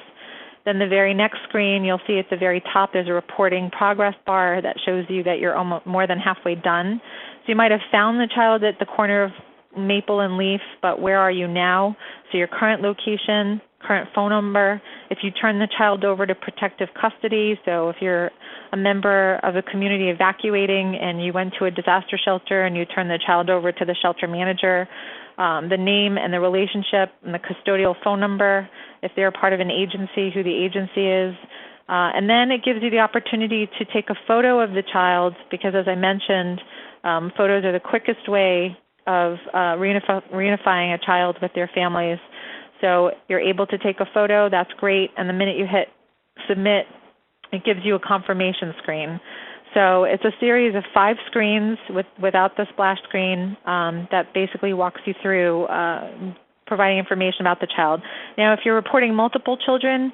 Then the very next screen, you'll see at the very top there's a reporting progress bar that shows you that you're almost more than halfway done. So you might have found the child at the corner of Maple and Leaf, but where are you now? So your current location, current phone number. If you turn the child over to protective custody, so if you're a member of a community evacuating and you went to a disaster shelter and you turn the child over to the shelter manager, the name and the relationship and the custodial phone number, if they're part of an agency, who the agency is. And then it gives you the opportunity to take a photo of the child because, as I mentioned, photos are the quickest way of reunifying a child with their families. So you're able to take a photo, that's great, and the minute you hit submit, it gives you a confirmation screen. So it's a series of 5 screens without the splash screen that basically walks you through providing information about the child. Now, if you're reporting multiple children,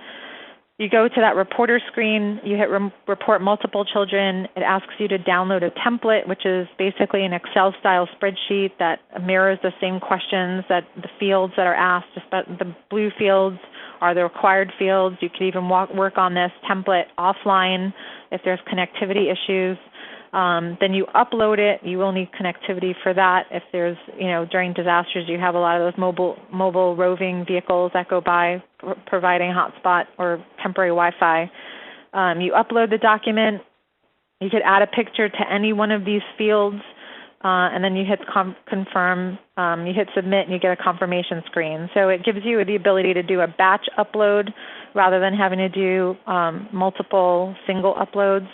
you go to that reporter screen, you hit report multiple children. It asks you to download a template, which is basically an Excel-style spreadsheet that mirrors the same questions, that the fields that are asked. The blue fields are the required fields. You could even work on this template offline if there's connectivity issues. Then you upload it. You will need connectivity for that. If there's, during disasters, you have a lot of those mobile roving vehicles that go by providing hotspot or temporary Wi-Fi. You upload the document. You could add a picture to any one of these fields, and then you hit confirm. You hit submit, and you get a confirmation screen. So it gives you the ability to do a batch upload rather than having to do multiple single uploads.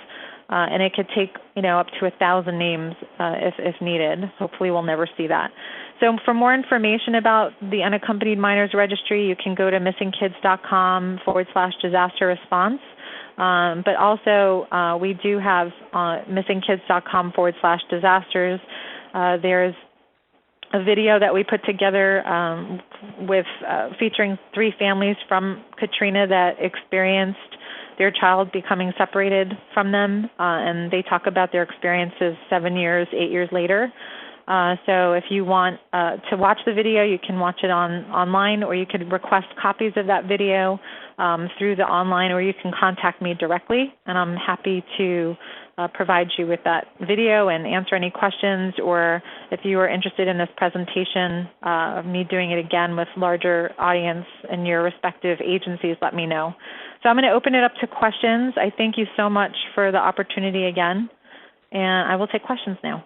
and it could take up to 1,000 names if needed. Hopefully, we'll never see that. So, for more information about the Unaccompanied Minors Registry, you can go to missingkids.com/disaster response. But also, we do have missingkids.com/disasters. There's a video that we put together featuring 3 families from Katrina that experienced their child becoming separated from them, and they talk about their experiences 7 years, 8 years later. So if you want to watch the video, you can watch it online, or you can request copies of that video through the online, or you can contact me directly, and I'm happy to provide you with that video and answer any questions, or if you are interested in this presentation, me doing it again with larger audience in your respective agencies, let me know. So I'm going to open it up to questions. I thank you so much for the opportunity again, and I will take questions now.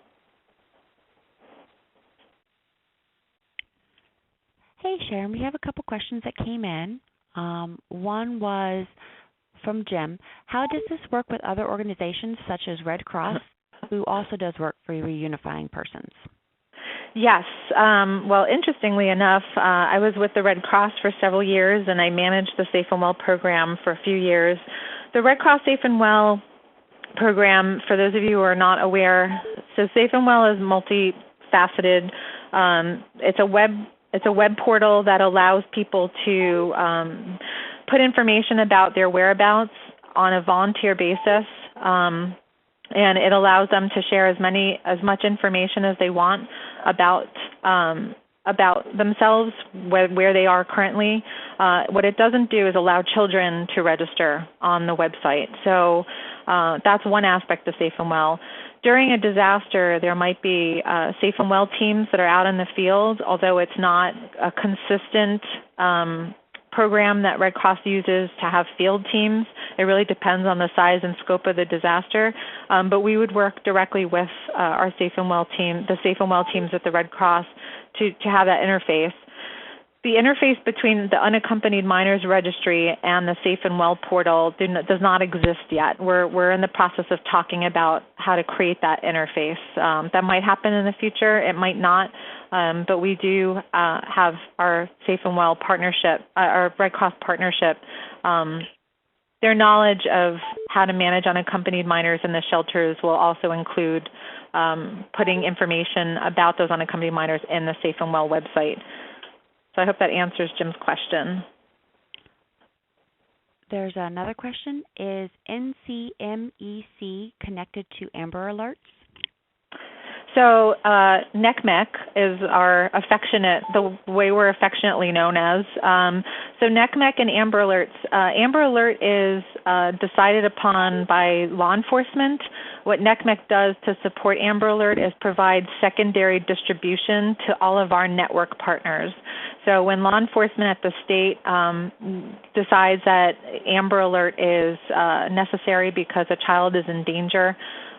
Hey, Sharon, we have a couple questions that came in. One was from Jim. How does this work with other organizations such as Red Cross, who also does work for reunifying persons? Yes. Well, interestingly enough, I was with the Red Cross for several years, and I managed the Safe and Well program for a few years. The Red Cross Safe and Well program, for those of you who are not aware, so Safe and Well is multifaceted. It's a web portal that allows people to put information about their whereabouts on a volunteer basis, and it allows them to share as much information as they want about themselves, where they are currently. What it doesn't do is allow children to register on the website. So that's one aspect of Safe and Well. During a disaster, there might be Safe and Well teams that are out in the field, although it's not a consistent program that Red Cross uses to have field teams. It really depends on the size and scope of the disaster. But we would work directly with our Safe and Well team, the Safe and Well teams at the Red Cross, to have that interface. The interface between the Unaccompanied Minors Registry and the Safe and Well portal does not exist yet. We're in the process of talking about how to create that interface. That might happen in the future. It might not. But we do have our Safe and Well partnership, our Red Cross partnership. Their knowledge of how to manage unaccompanied minors in the shelters will also include putting information about those unaccompanied minors in the Safe and Well website. So I hope that answers Jim's question. There's another question. Is NCMEC connected to Amber Alerts? So NCMEC is the way we're affectionately known as. So NCMEC and Amber Alerts. Amber Alert is decided upon by law enforcement. What NCMEC does to support Amber Alert is provide secondary distribution to all of our network partners. So when law enforcement at the state decides that Amber Alert is necessary because a child is in danger,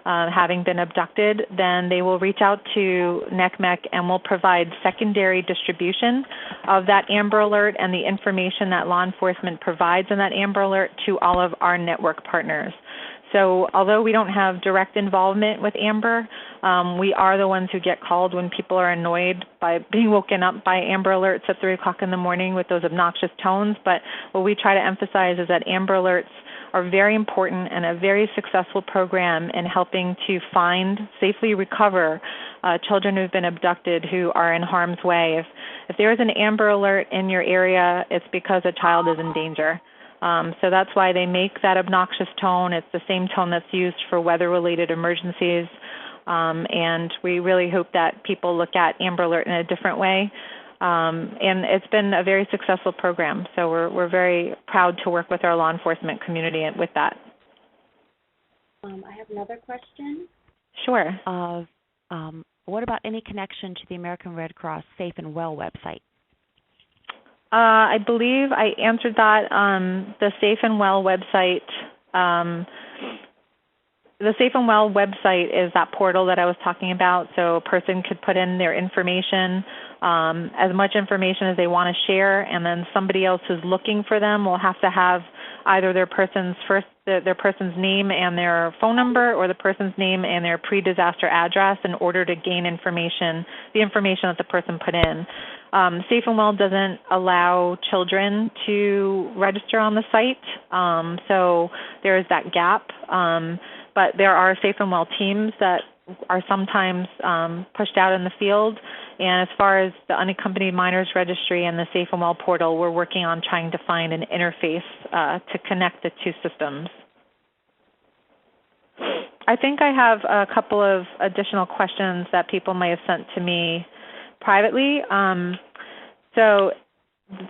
having been abducted, then they will reach out to NCMEC and will provide secondary distribution of that Amber Alert and the information that law enforcement provides in that Amber Alert to all of our network partners. So although we don't have direct involvement with Amber, we are the ones who get called when people are annoyed by being woken up by Amber Alerts at 3 o'clock in the morning with those obnoxious tones. But what we try to emphasize is that Amber Alerts are very important and a very successful program in helping to find, safely recover children who have been abducted who are in harm's way. If there is an Amber Alert in your area, it's because a child is in danger. So that's why they make that obnoxious tone. It's the same tone that's used for weather-related emergencies. And we really hope that people look at Amber Alert in a different way. And it's been a very successful program. So we're very proud to work with our law enforcement community with that. I have another question. Sure. What about any connection to the American Red Cross Safe and Well website? I believe I answered that. The Safe and Well website. The Safe and Well website is that portal that I was talking about. So a person could put in their information, as much information as they want to share, and then somebody else who's looking for them will have to have either their their person's name and their phone number, or the person's name and their pre-disaster address in order to gain information, the information that the person put in. Safe and Well doesn't allow children to register on the site, so there is that gap. But there are Safe and Well teams that are sometimes pushed out in the field. And as far as the Unaccompanied Minors Registry and the Safe and Well portal, we're working on trying to find an interface to connect the two systems. I think I have a couple of additional questions that people might have sent to me privately. So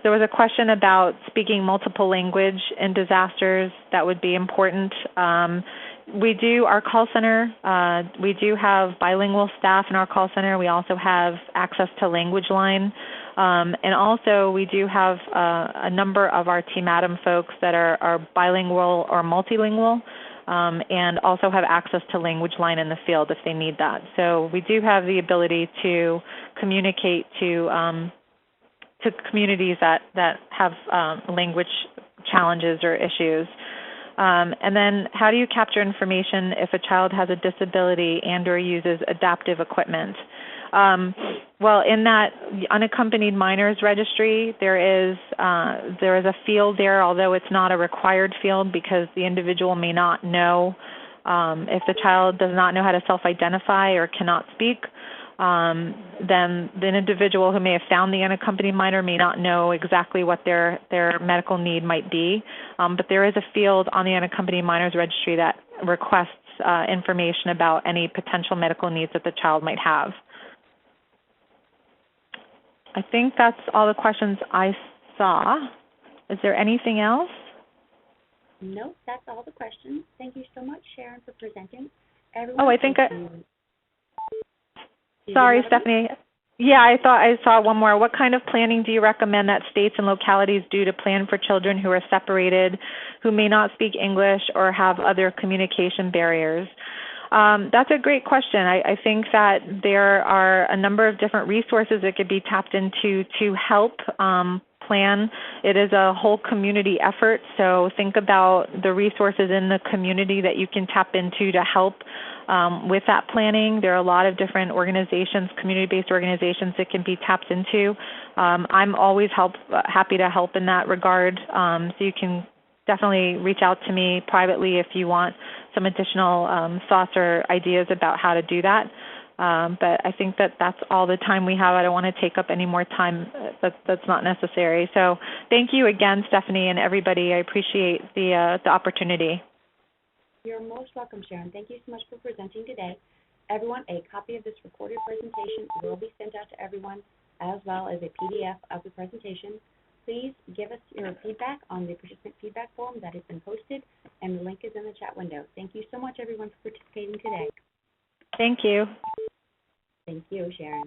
there was a question about speaking multiple language in disasters. That would be important. We do, our call center, we do have bilingual staff in our call center. We also have access to language line. And also we do have a number of our Team Adam folks that are bilingual or multilingual, and also have access to language line in the field if they need that. So we do have the ability to communicate to communities that have language challenges or issues. And then how do you capture information if a child has a disability and or uses adaptive equipment? Well, in that Unaccompanied Minors Registry, there is a field there, although it's not a required field because the individual may not know if the child does not know how to self-identify or cannot speak. Then the individual who may have found the unaccompanied minor may not know exactly what their medical need might be. But there is a field on the Unaccompanied Minors Registry that requests information about any potential medical needs that the child might have. I think that's all the questions I saw. Is there anything else? No, that's all the questions. Thank you so much, Sharon, for presenting. Everyone, I think sorry, Stephanie. Yeah, I thought I saw one more. What kind of planning do you recommend that states and localities do to plan for children who are separated, who may not speak English or have other communication barriers? That's a great question. I think that there are a number of different resources that could be tapped into to help plan. It is a whole community effort, so think about the resources in the community that you can tap into to help with that planning. There are a lot of different organizations, community-based organizations that can be tapped into. I'm always happy to help in that regard, so you can definitely reach out to me privately if you want some additional thoughts or ideas about how to do that. But I think that that's all the time we have. I don't want to take up any more time that's not necessary. So thank you again, Stephanie, and everybody. I appreciate the opportunity. You're most welcome, Sharon. Thank you so much for presenting today. Everyone, a copy of this recorded presentation will be sent out to everyone, as well as a PDF of the presentation. Please give us your feedback on the participant feedback form that has been posted, and the link is in the chat window. Thank you so much, everyone, for participating today. Thank you. Thank you, Sharon.